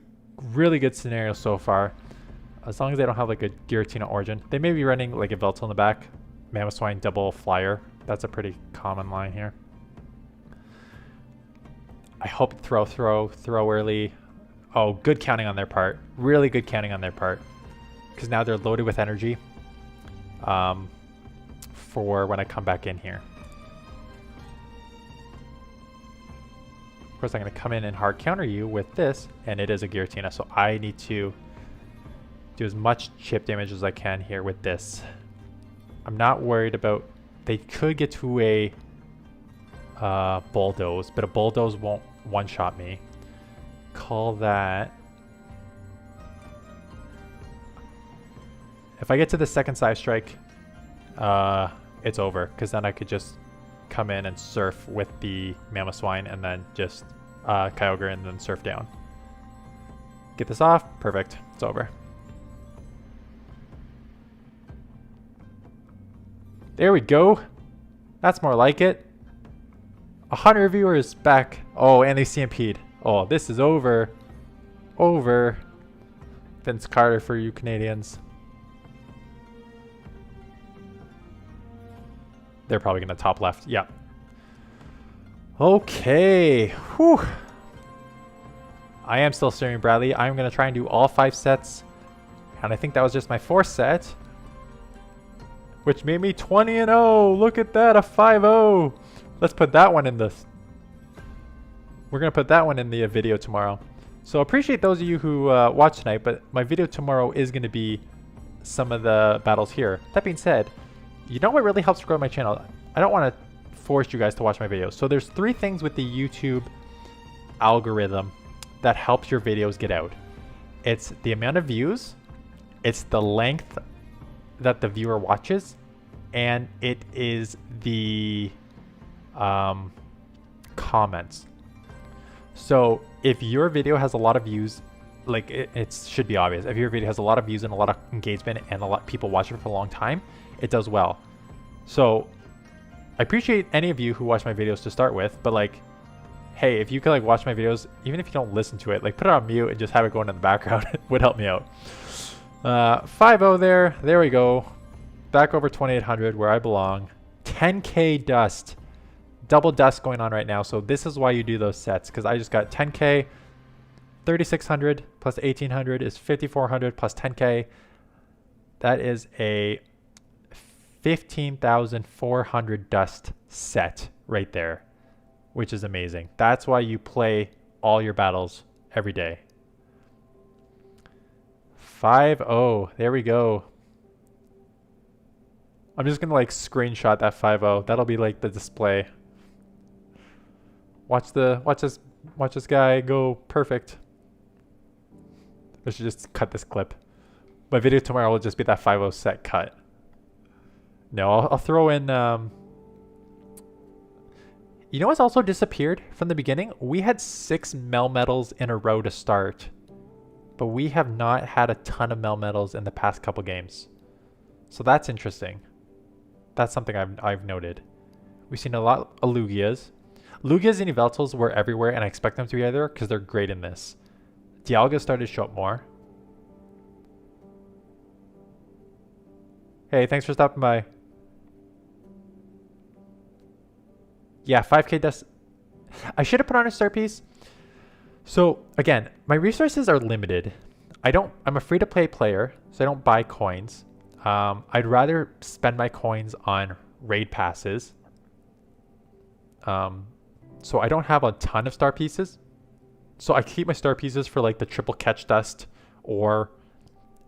really good scenario so far. As long as they don't have like a Giratina Origin. They may be running like a Veltal in the back. Mamoswine double Flyer. That's a pretty common line here. I hope throw early. Oh, good counting on their part. Really good counting on their part. Because now they're loaded with energy for when I come back in here. Of course, I'm going to come in and hard counter you with this, and it is a Giratina. So I need to do as much chip damage as I can here with this. I'm not worried about... They could get to a Bulldoze, but a Bulldoze won't one-shot me. Call that... If I get to the second Side Strike, it's over, because then I could just come in and surf with the Mamoswine and then just Kyogre and then surf down. Get this off. Perfect. It's over. There we go. That's more like it. 100 viewers back. Oh, and they CMP'd. Oh, this is over. Over. Vince Carter for you Canadians. They're probably going to top left. Yeah. Okay. Whew. I am still streaming Bradley. I'm going to try and do all 5 sets. And I think that was just my 4th set. Which made me 20-0. Look at that, a 5-0. Let's put that one in this. We're going to put that one in the video tomorrow. So appreciate those of you who watched tonight, but my video tomorrow is going to be some of the battles here. That being said, you know what really helps grow my channel? I don't want to force you guys to watch my videos. So there's 3 things with the YouTube algorithm that helps your videos get out. It's the amount of views, it's the length that the viewer watches, and it is the comments. So if your video has a lot of views, like it should be obvious. If your video has a lot of views and a lot of engagement and a lot of people watch it for a long time, it does well. So I appreciate any of you who watch my videos to start with, but like, hey, if you could like watch my videos, even if you don't listen to it, like put it on mute and just have it going in the background, it would help me out. 5-0 there. There we go. Back over 2800 where I belong. 10k dust. Double dust going on right now. So this is why you do those sets, because I just got 10k. 3600 plus 1800 is 5400 plus 10k. That is a 15,400 dust set right there, which is amazing. That's why you play all your battles every day. 5-0. There we go. I'm just gonna like screenshot that 5-0. That'll be like the display. Watch this guy go perfect. I should just cut this clip. My video tomorrow will just be that 5-0 set cut. No, I'll throw in... You know what's also disappeared from the beginning? We had 6 Melmetals in a row to start. But we have not had a ton of Melmetals in the past couple games. So that's interesting. That's something I've noted. We've seen a lot of Lugias. Lugias and Yveltals were everywhere, and I expect them to be either because they're great in this. Dialga started to show up more. Hey, thanks for stopping by. Yeah, 5k dust. I should have put on a start piece. So again, my resources are limited. I'm a free to play player, so I don't buy coins. I'd rather spend my coins on raid passes. So I don't have a ton of star pieces. So I keep my star pieces for like the triple catch dust or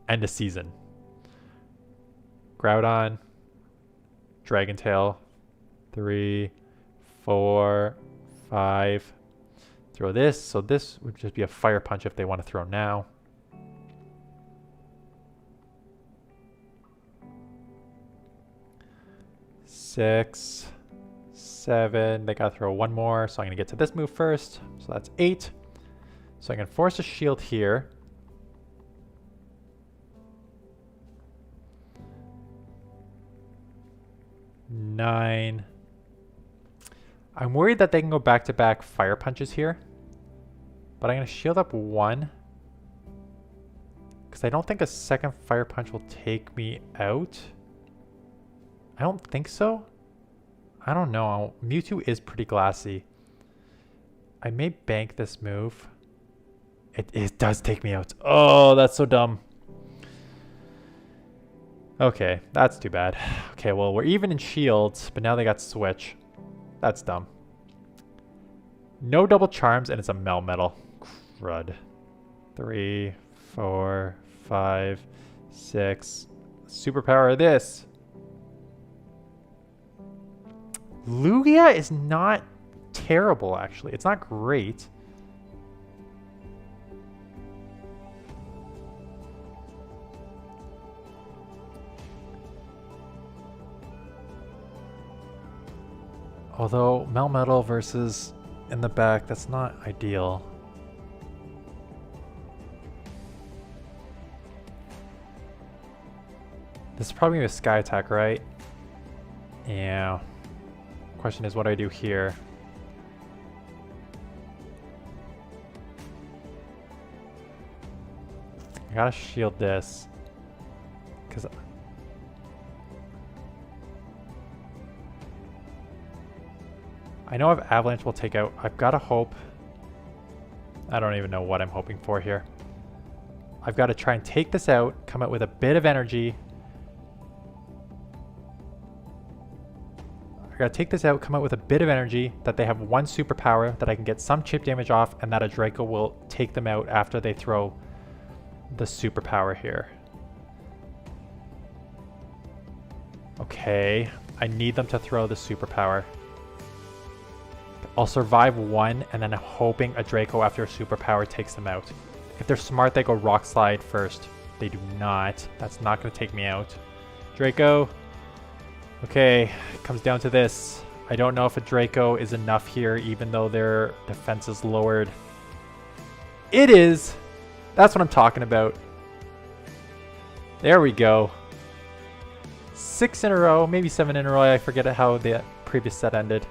end of season. Groudon, Dragon Tail, 3, 4, 5. Throw this. So this would just be a fire punch if they want to throw now. Six, 7. They gotta throw one more. So I'm gonna get to this move first. So that's 8. So I can force a shield here. Nine. I'm worried that they can go back-to-back fire punches here. But I'm going to shield up 1. Because I don't think a second fire punch will take me out. I don't think so. I don't know. Mewtwo is pretty glassy. I may bank this move. It does take me out. Oh, that's so dumb. Okay, that's too bad. Okay, well, we're even in shields, but now they got switch. That's dumb. No double charms, and it's a Melmetal. Crud. 3, 4, 5, 6. Superpower this. Lugia is not terrible, actually. It's not great. Although Melmetal versus in the back, that's not ideal. This is probably a Sky Attack, right? Yeah. Question is, what do I do here? I gotta shield this. Because I know if Avalanche will take out, I've got to hope. I don't even know what I'm hoping for here. I've got to try and take this out, come out with a bit of energy. I got to take this out, come out with a bit of energy, that they have 1 superpower, that I can get some chip damage off, and that a Draco will take them out after they throw the superpower here. Okay, I need them to throw the superpower. I'll survive 1, and then I'm hoping a Draco after a superpower takes them out. If they're smart, they go Rock Slide first. They do not. That's not going to take me out. Draco. Okay, it comes down to this. I don't know if a Draco is enough here, even though their defense is lowered. It is! That's what I'm talking about. There we go. 6 in a row, maybe 7 in a row. I forget how the previous set ended.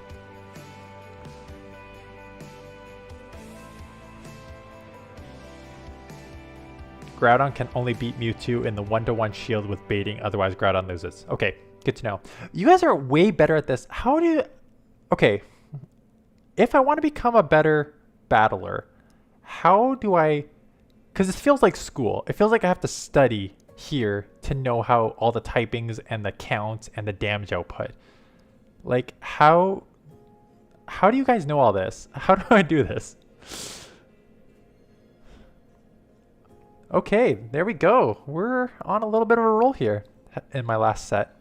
Groudon can only beat Mewtwo in the 1-to-1 shield with baiting, otherwise Groudon loses. Okay, good to know. You guys are way better at this. How do you... Okay, if I want to become a better battler, how do I... Because this feels like school. It feels like I have to study here to know how all the typings and the counts and the damage output. Like, how do you guys know all this? How do I do this? Okay, there we go. We're on a little bit of a roll here in my last set.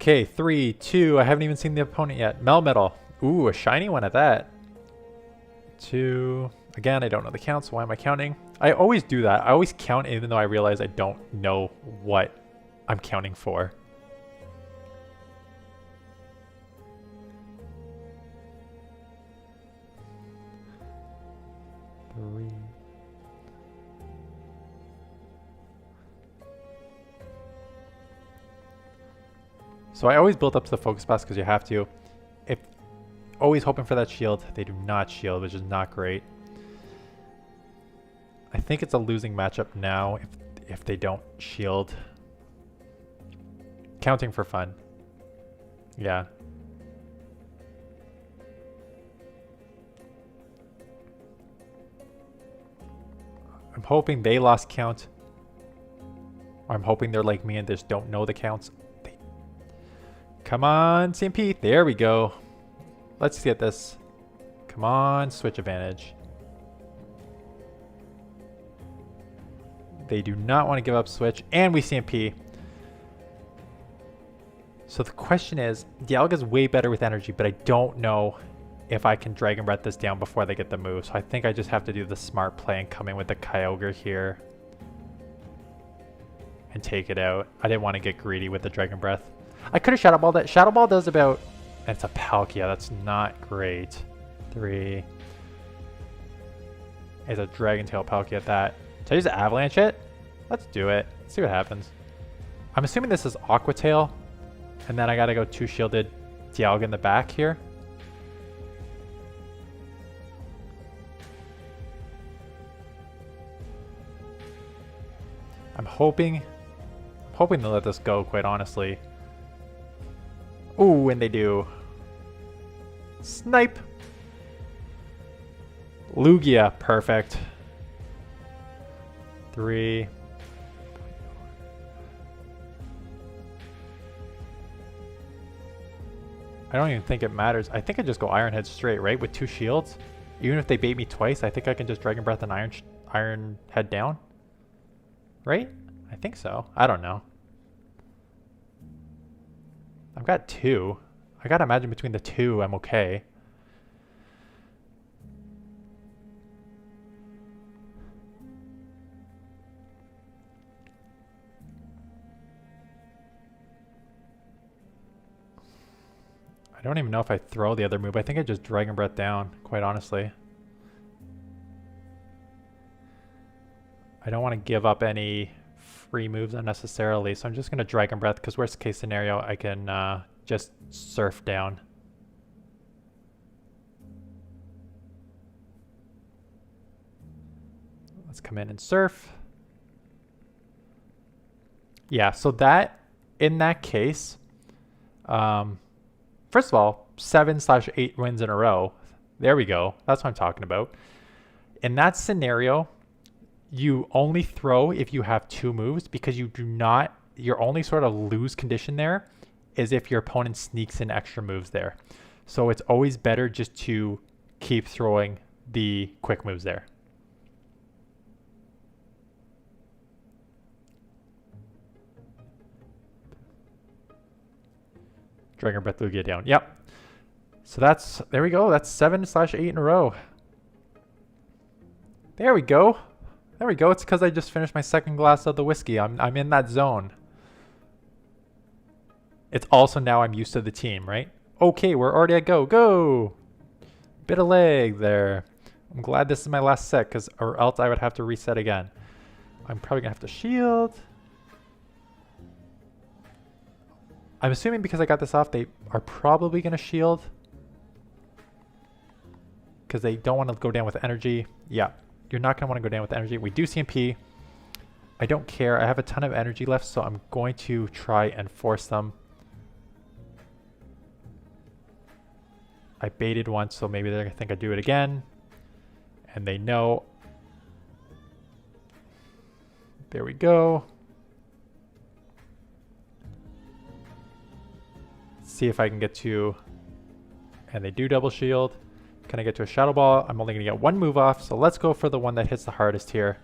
Okay, 3, 2. I haven't even seen the opponent yet. Melmetal. Ooh, a shiny one at that. 2. Again, I don't know the count, so why am I counting? I always do that. I always count even though I realize I don't know what I'm counting for. So I always build up to the focus blast because you have to. If always hoping for that shield. They do not shield, which is not great. I think it's a losing matchup now if they don't shield. Counting for fun. Yeah. I'm hoping they lost count. Or I'm hoping they're like me and just don't know the counts. Come on, CMP. There we go. Let's get this. Come on, switch advantage. They do not want to give up switch, and we CMP. So the question is, Dialga's way better with energy, but I don't know if I can Dragon Breath this down before they get the move. So I think I just have to do the smart play and come in with the Kyogre here and take it out. I didn't want to get greedy with the Dragon Breath. I could have Shadow Balled that. Shadow Ball does about... And it's a Palkia. That's not great. 3. It's a Dragon Tail Palkia at that. Should I use Avalanche it? Let's do it. Let's see what happens. I'm assuming this is Aqua Tail. And then I gotta go 2 shielded Dialga in the back here. I'm hoping to let this go, quite honestly. Ooh, and they do. Snipe! Lugia, perfect. 3. I don't even think it matters. I think I just go Iron Head straight, right? With 2 shields. Even if they bait me twice, I think I can just Dragon Breath and Iron Head down. Right? I think so. I don't know. I've got 2. I gotta imagine between the 2, I'm okay. I don't even know if I throw the other move. I think I just Dragon Breath down, quite honestly. I don't want to give up any free moves unnecessarily, so I'm just going to Dragon Breath because worst case scenario, I can just surf down. Let's come in and surf. Yeah, so that, in that case, first of all, 7/8 wins in a row. There we go. That's what I'm talking about. In that scenario, you only throw if you have 2 moves because you do not, your only sort of lose condition there is if your opponent sneaks in extra moves there. So it's always better just to keep throwing the quick moves there. Dragon Breath Lugia down. Yep. So that's, there we go. That's 7/8 in a row. There we go. There we go. It's because I just finished my 2nd glass of the whiskey. I'm in that zone. It's also now I'm used to the team, right? Okay, we're already at go. Go! Bit of lag there. I'm glad this is my last set, or else I would have to reset again. I'm probably going to have to shield. I'm assuming because I got this off, they are probably going to shield. Because they don't want to go down with energy. Yeah. You're not going to want to go down with energy. We do CMP. I don't care. I have a ton of energy left, so I'm going to try and force them. I baited once, so maybe they're going to think I do it again. And they know. There we go. See if I can get to... And they do double shield. Can I get to a Shadow Ball? I'm only going to get 1 move off, so let's go for the one that hits the hardest here.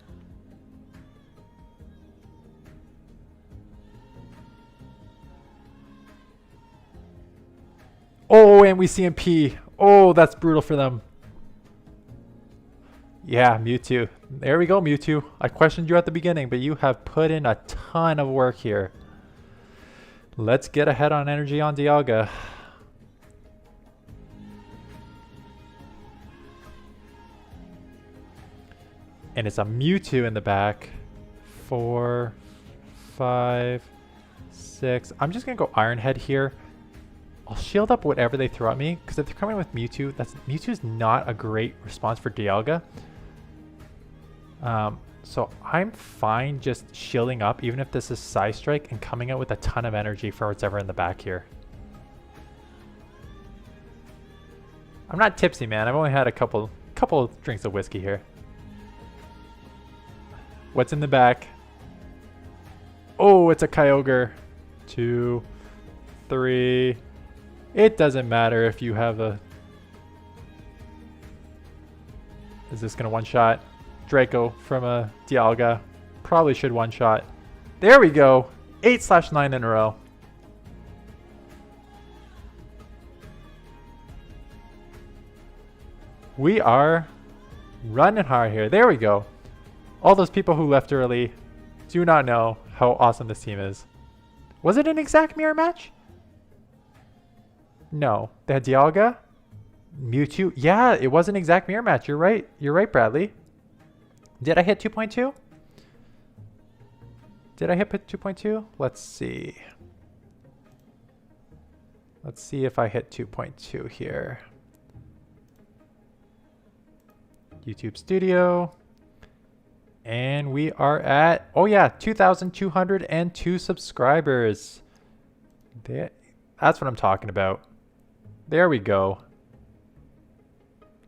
Oh, and we CMP. Oh, that's brutal for them. Yeah, Mewtwo. There we go, Mewtwo. I questioned you at the beginning, but you have put in a ton of work here. Let's get ahead on energy on Dialga. And it's a Mewtwo in the back. 4, 5, 6. I'm just going to go Iron Head here. I'll shield up whatever they throw at me, because if they're coming with Mewtwo, Mewtwo's not a great response for Dialga. So I'm fine just shielding up, even if this is Psy Strike, and coming out with a ton of energy for whatever in the back here. I'm not tipsy, man. I've only had a couple drinks of whiskey here. What's in the back? Oh, it's a Kyogre. 2, 3. It doesn't matter if you have a... Is this going to one-shot? Draco from a Dialga. Probably should one-shot. There we go. 8/9 in a row. We are running hard here. There we go. All those people who left early do not know how awesome this team is. Was it an exact mirror match? No. They had Dialga, Mewtwo. Yeah, it was an exact mirror match. You're right. You're right, Bradley. Did I hit 2.2? Did I hit 2.2? Let's see. Let's see if I hit 2.2 here. YouTube Studio. And we are at, oh yeah, 2,202 subscribers. That's what I'm talking about. There we go.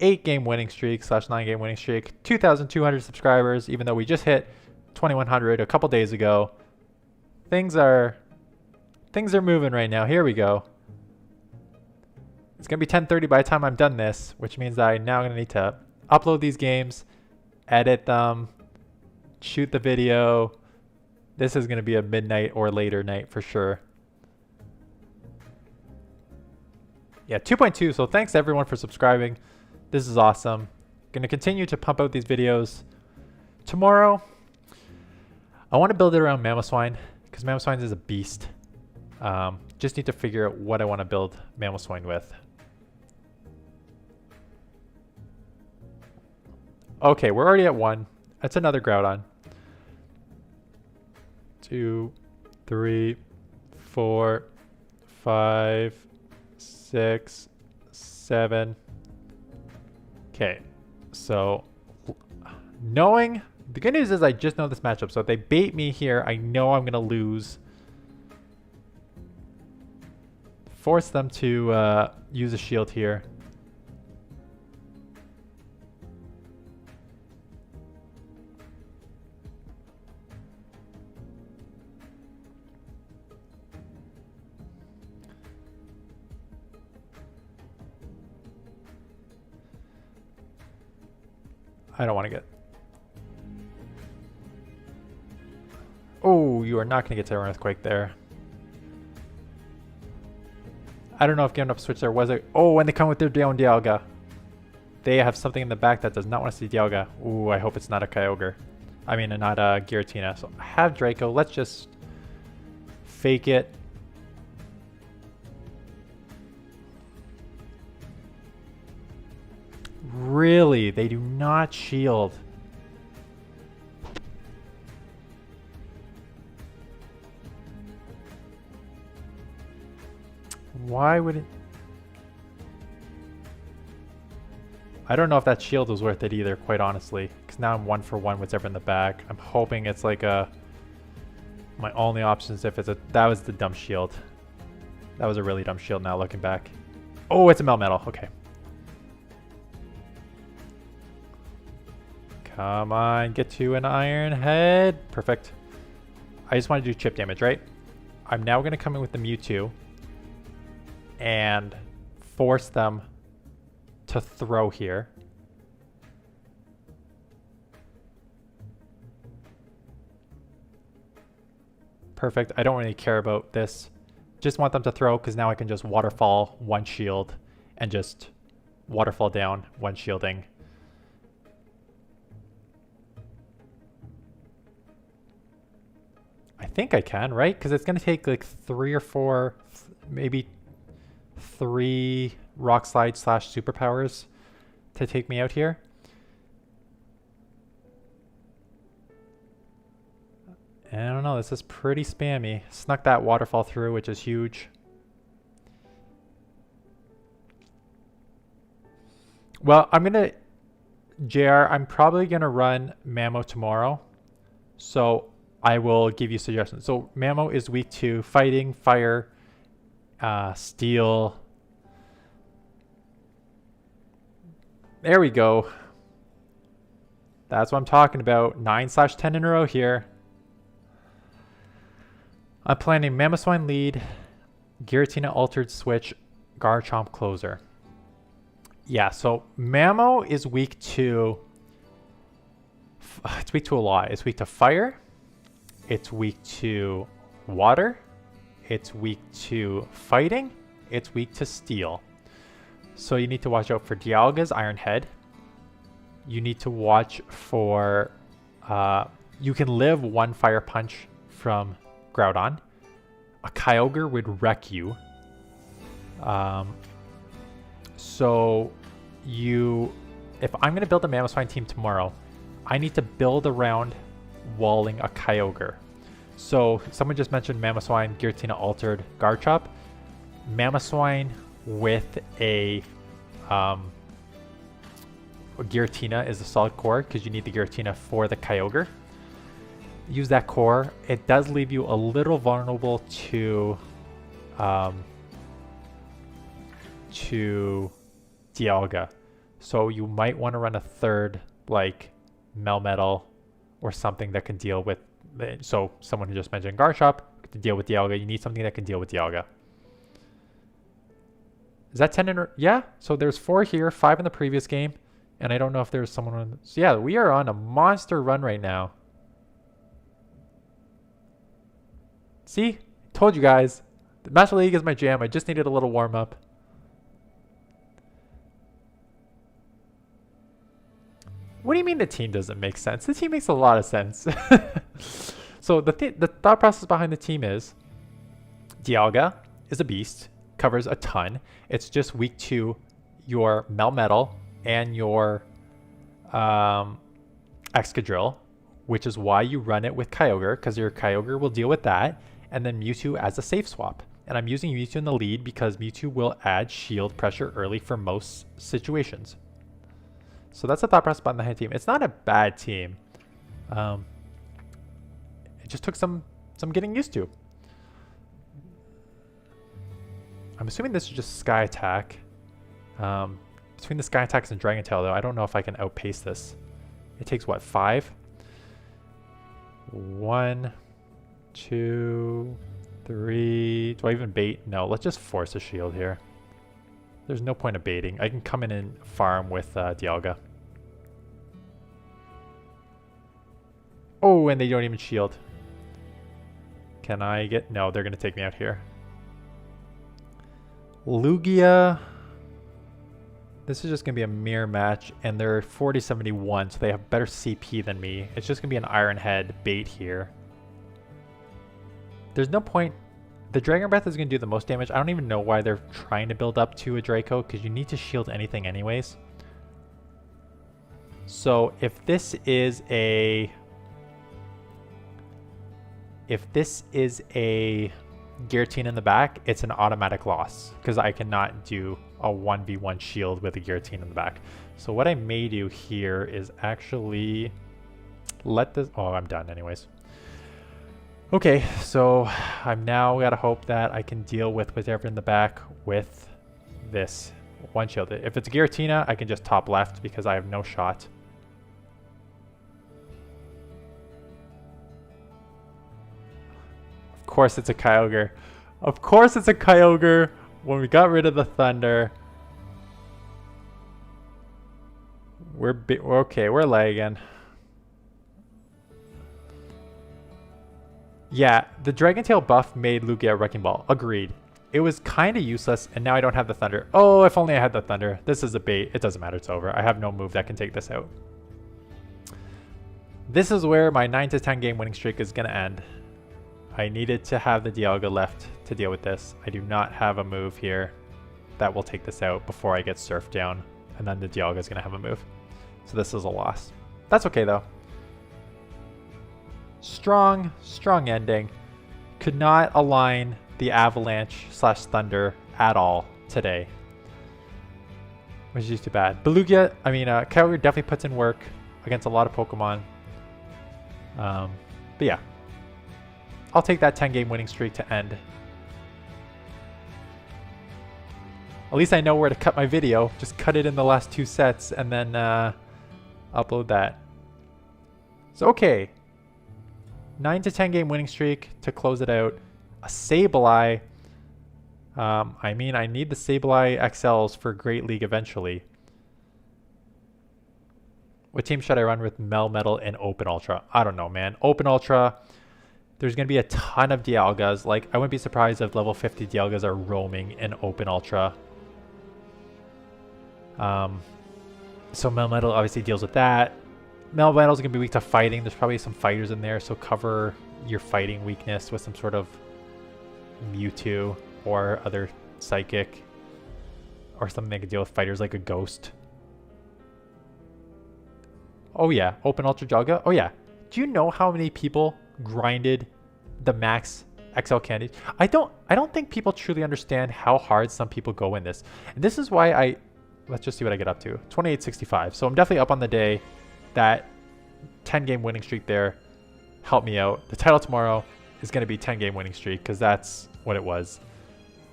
8-game winning streak / 9-game winning streak. 2,200 subscribers, even though we just hit 2,100 a couple days ago. Things are moving right now. Here we go. It's going to be 10:30 by the time I'm done this, which means that I'm now going to need to upload these games, edit them, shoot the video. This is going to be a midnight or later night for sure. Yeah, 2.2. So thanks everyone for subscribing. This is awesome. Going to continue to pump out these videos. Tomorrow, I want to build it around Mamoswine because Mamoswine is a beast. Just need to figure out what I want to build Mamoswine with. Okay, we're already at 1. That's another Groudon. 2, 3, 4, 5, 6, 7. Okay, so knowing, the good news is I just know this matchup. So if they bait me here, I know I'm going to lose. Force them to use a shield here. I don't want to get... Oh, you are not going to get to an Earthquake there. I don't know if giving up switch there was it. Oh, when they come with their down Dialga. They have something in the back that does not want to see Dialga. Ooh, I hope it's not a Kyogre. I mean, not a Giratina. So I have Draco. Let's just fake it. Really? They do not shield. Why would it? I don't know if that shield was worth it either, quite honestly. Because now I'm 1 for 1 whatever in the back. I'm hoping it's like a... My only options if it's a... That was the dumb shield. That was a really dumb shield now looking back. Oh, it's a Melmetal. Okay. Come on, get to an Iron Head. Perfect. I just want to do chip damage, right? I'm now going to come in with the Mewtwo and force them to throw here. Perfect. I don't really care about this Just want them to throw because now I can just waterfall one shield and just waterfall down one shielding. I think I can, right? Because it's going to take like 3 or 4, maybe 3 rock slide / superpowers to take me out here. And I don't know, this is pretty spammy. Snuck that waterfall through, which is huge. Well, I'm probably gonna run Mamo tomorrow. So I will give you suggestions. So Mamo is weak to fighting, fire, steel. There we go. That's what I'm talking about. 9/10 in a row here. I'm planning Mamoswine lead, Giratina altered switch, Garchomp closer. Yeah, so Mamo is weak to... It's weak to a lot. It's weak to fire. It's weak to water. It's weak to fighting. It's weak to steel. So you need to watch out for Dialga's Iron Head. You need to watch for... you can live one fire punch from Groudon. A Kyogre would wreck you. So if I'm going to build a Mamoswine team tomorrow, I need to build around walling a Kyogre. So someone just mentioned Mamoswine, Giratina altered, Garchomp. Mamoswine with a Giratina is the solid core because you need the Giratina for the Kyogre. Use that core. It does leave you a little vulnerable to Dialga. So you might want to run a third like Melmetal or something that can deal with so someone who just mentioned Garchomp to deal with Dialga. You need something that can deal with Dialga. Is that 10 in a... Yeah, so there's 4 here, 5 in the previous game, and I don't know if there's someone on... So yeah, we are on a monster run right now. See? Told you guys. The Master League is my jam. I just needed a little warm-up. What do you mean the team doesn't make sense? The team makes a lot of sense. So the thought process behind the team is Dialga is a beast, covers a ton. It's just weak to your Melmetal and your Excadrill, which is why you run it with Kyogre, because your Kyogre will deal with that, and then Mewtwo as a safe swap. And I'm using Mewtwo in the lead because Mewtwo will add shield pressure early for most situations. So that's the thought process behind the team. It's not a bad team. It just took some getting used to. I'm assuming this is just Sky Attack. Between the Sky Attacks and Dragon Tail, though, I don't know if I can outpace this. It takes, what, 5? 1, 2, 3... Do I even bait? No, let's just force a shield here. There's no point of baiting. I can come in and farm with Dialga. Oh, and they don't even shield. Can I get... No, they're going to take me out here. Lugia. This is just going to be a mirror match, and they're 40-71, so they have better CP than me. It's just going to be an Iron Head bait here. There's no point... The Dragon Breath is going to do the most damage. I don't even know why they're trying to build up to a Draco, because you need to shield anything anyways. So if this is a... Giratina in the back, it's an automatic loss because I cannot do a 1v1 shield with a Giratina in the back. So what I may do here is actually let this... Oh, I'm done anyways. Okay, so I'm now got to hope that I can deal with whatever in the back with this one shield. If it's a Giratina, I can just top left because I have no shot. Of course it's a Kyogre. Of course it's a Kyogre when we got rid of the Thunder. We're okay, we're lagging. Yeah, the Dragon Tail buff made Lugia a Wrecking Ball. Agreed. It was kind of useless, and now I don't have the Thunder. Oh, if only I had the Thunder. This is a bait. It doesn't matter. It's over. I have no move that can take this out. This is where my 9 to 10 game winning streak is going to end. I needed to have the Dialga left to deal with this. I do not have a move here that will take this out before I get Surf down, and then the Dialga is going to have a move. So this is a loss. That's okay, though. Strong ending. Could not align the Avalanche / Thunder at all today, which is just too bad. Belugia, Kyogre definitely puts in work against a lot of Pokemon. But yeah, I'll take that 10 game winning streak to end. At least I know where to cut my video. Just cut it in the last 2 sets and then upload that. So okay, 9 to 10 game winning streak to close it out. A Sableye. I need the Sableye XLs for Great League eventually. What team should I run with Melmetal and Open Ultra? I don't know, man. Open Ultra, there's going to be a ton of Dialgas. Like, I wouldn't be surprised if level 50 Dialgas are roaming in Open Ultra. So Melmetal obviously deals with that. Melmetal is going to be weak to fighting. There's probably some fighters in there, so cover your fighting weakness with some sort of Mewtwo or other Psychic or something that can deal with fighters like a Ghost. Oh yeah, Open Ultra Dialga. Oh yeah. Do you know how many people grinded the max XL candies? I don't think people truly understand how hard some people go in this. And this is why let's just see what I get up to. 2865. So I'm definitely up on the day. That 10 game winning streak there helped me out. The title tomorrow is going to be 10 game winning streak because that's what it was.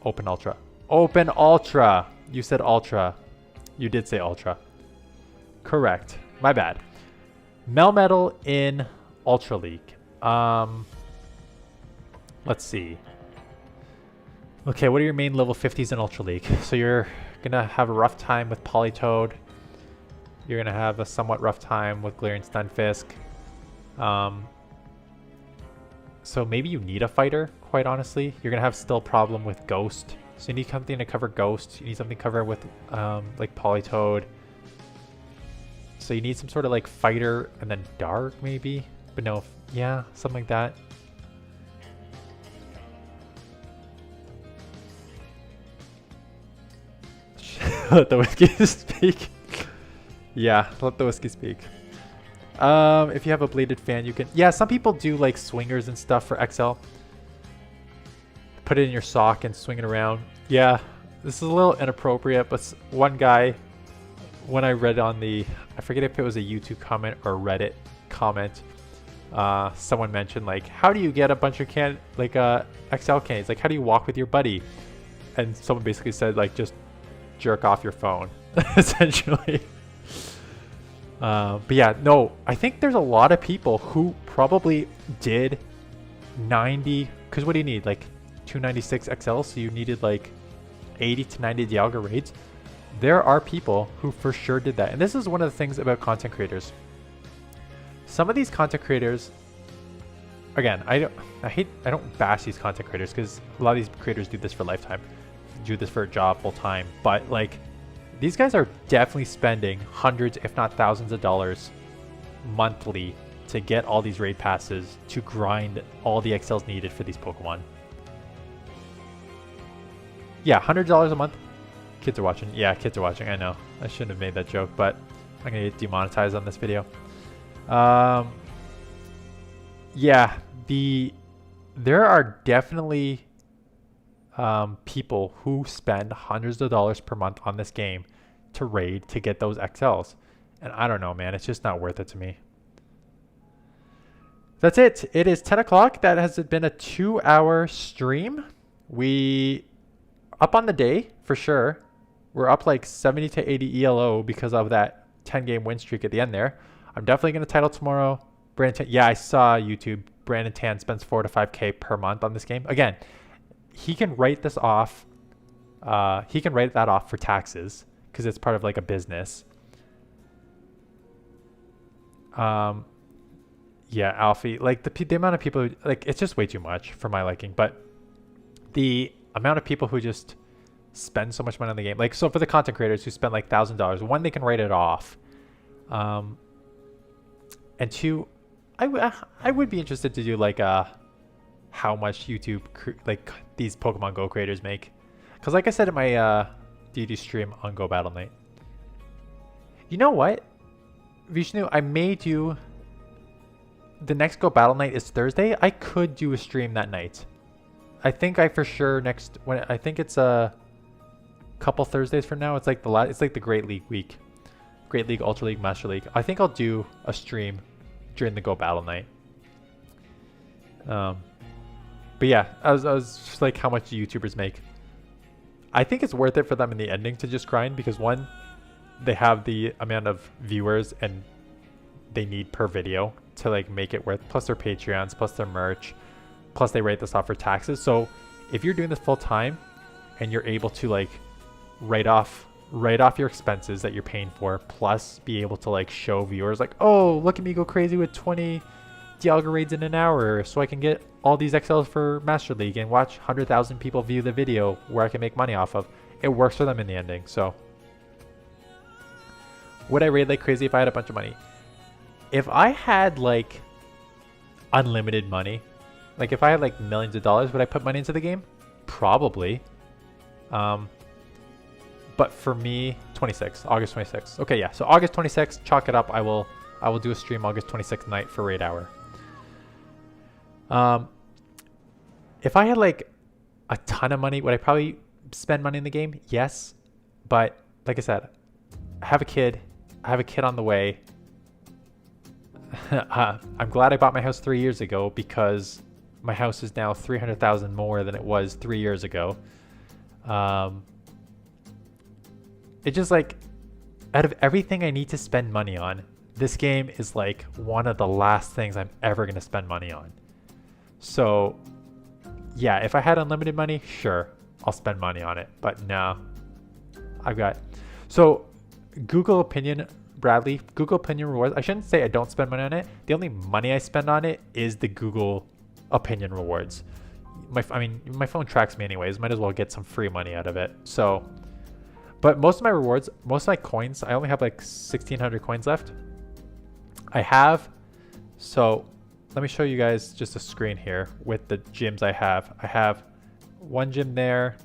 Open Ultra. Open Ultra. You said Ultra. You did say Ultra. Correct. My bad. Melmetal in Ultra League. Let's see. Okay, what are your main level 50s in Ultra League? So you're going to have a rough time with Politoed. You're going to have a somewhat rough time with Galarian Stunfisk. So maybe you need a fighter, quite honestly. You're going to have still a problem with Ghost. So you need something to cover Ghost. You need something to cover with like Politoed. So you need some sort of like fighter and then Dark maybe. But no, yeah, something like that. Let the whiskey speak. Yeah, let the whiskey speak. If you have a bladed fan, you can... Yeah, some people do like swingers and stuff for XL. Put it in your sock and swing it around. Yeah, this is a little inappropriate, but one guy, when I read on the... I forget if it was a YouTube comment or a Reddit comment, someone mentioned like, how do you get a bunch of XL candies? Like, how do you walk with your buddy? And someone basically said like, just jerk off your phone, essentially. But yeah, no, I think there's a lot of people who probably did 90, because what do you need? Like 296 XL, so you needed like 80 to 90 Dialga raids. There are people who for sure did that. And this is one of the things about content creators. Some of these content creators, again, I don't bash these content creators because a lot of these creators do this for lifetime, do this for a job full time, but like these guys are definitely spending hundreds, if not thousands of dollars monthly to get all these raid passes to grind all the XLs needed for these Pokemon. Yeah, $100 a month. Kids are watching. Yeah, kids are watching. I know. I shouldn't have made that joke, but I'm going to get demonetized on this video. Yeah, there are definitely people who spend hundreds of dollars per month on this game to raid to get those XLs. And I don't know, man. It's just not worth it to me. That's it. It is 10 o'clock. That has been a 2-hour stream. We up on the day for sure. We're up like 70 to 80 ELO because of that 10-game win streak at the end there. I'm definitely going to title tomorrow. Brandon, yeah, I saw YouTube. Brandon Tan spends 4 to 5K per month on this game. Again, he can write this off. He can write that off for taxes because it's part of like a business. Yeah, Yeah, Alfie, like the amount of people who, like, it's just way too much for my liking. But the amount of people who just spend so much money on the game, like, so for the content creators who spend like $1,000, one, they can write it off, and two, I would be interested to do like how much YouTube like these Pokemon Go creators make, because like I said in my DD stream on Go Battle Night, you know what, Vishnu, I may do the next Go Battle Night is Thursday. I could do a stream that night. I think I for sure I think it's a couple Thursdays from now. It's like the Great League week, Great League, Ultra League, Master League. I think I'll do a stream during the Go Battle Night. But yeah, I was just like, how much do YouTubers make? I think it's worth it for them in the ending to just grind, because one, they have the amount of viewers and they need per video to like make it worth, plus their Patreons, plus their merch, plus they write this off for taxes. So if you're doing this full time and you're able to like write off your expenses that you're paying for, plus be able to like show viewers like, oh, look at me go crazy with 20 Dialga raids in an hour so I can get all these XLs for Master League and watch 100,000 people view the video where I can make money off of. It works for them in the ending. So would I raid like crazy if I had a bunch of money? If I had like unlimited money, like if I had like millions of dollars, would I put money into the game? Probably. But for me, August 26th. Okay, yeah. So August 26th, chalk it up. I will do a stream August 26th night for Raid Hour. If I had like a ton of money, would I probably spend money in the game? Yes. But like I said, I have a kid on the way. I'm glad I bought my house 3 years ago, because my house is now 300,000 more than it was 3 years ago. It's just like, out of everything I need to spend money on, this game is like one of the last things I'm ever going to spend money on. So yeah, if I had unlimited money, sure, I'll spend money on it. But no, so Google Opinion, Bradley, Google Opinion rewards. I shouldn't say I don't spend money on it. The only money I spend on it is the Google Opinion rewards. My phone tracks me anyways. Might as well get some free money out of it. So, but most of my rewards, most of my coins, I only have like 1,600 coins left. So let me show you guys just a screen here with the gyms I have. I have one gym there,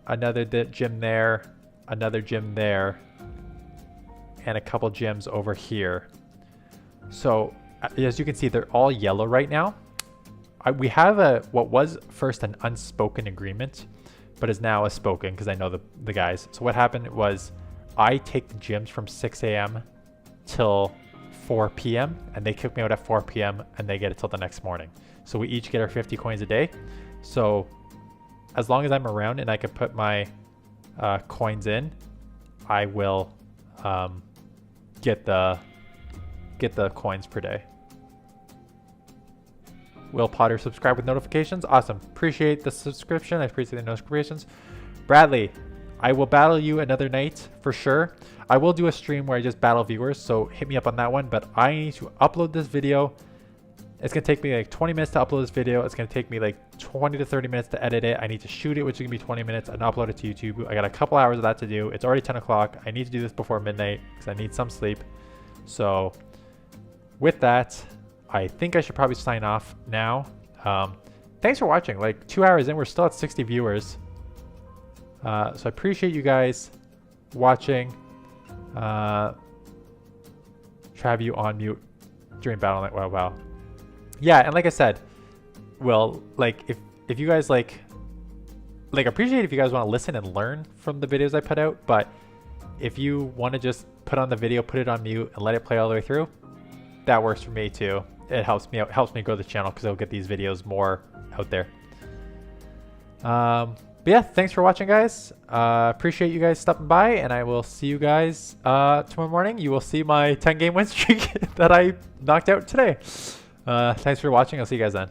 another gym there, another gym there, and a couple gyms over here. So as you can see, they're all yellow right now. We have what was first an unspoken agreement, but is now a spoken, because I know the guys. So what happened was, I take the gyms from 6 a.m. till 4 p.m. and they kick me out at 4 p.m. and they get it till the next morning. So we each get our 50 coins a day. So as long as I'm around and I can put my coins in, I will get the coins per day. Will Potter subscribe with notifications? Awesome. Appreciate the subscription. I appreciate the notifications. Bradley, I will battle you another night for sure. I will do a stream where I just battle viewers, so hit me up on that one. But I need to upload this video. It's going to take me like 20 minutes to upload this video. It's going to take me like 20 to 30 minutes to edit it. I need to shoot it, which is going to be 20 minutes, and upload it to YouTube. I got a couple hours of that to do. It's already 10 o'clock. I need to do this before midnight because I need some sleep. So with that, I think I should probably sign off now. Thanks for watching. Like 2 hours in, we're still at 60 viewers. So I appreciate you guys watching. Travu on mute during Battle Night. Wow. Yeah, and like I said, well, like if you guys like appreciate if you guys want to listen and learn from the videos I put out, but if you want to just put on the video, put it on mute and let it play all the way through, that works for me too. It helps me out, helps me grow the channel, because I'll get these videos more out there. But yeah, thanks for watching, guys. Appreciate you guys stopping by, and I will see you guys tomorrow morning. You will see my 10 game win streak that I knocked out today. Thanks for watching. I'll see you guys then.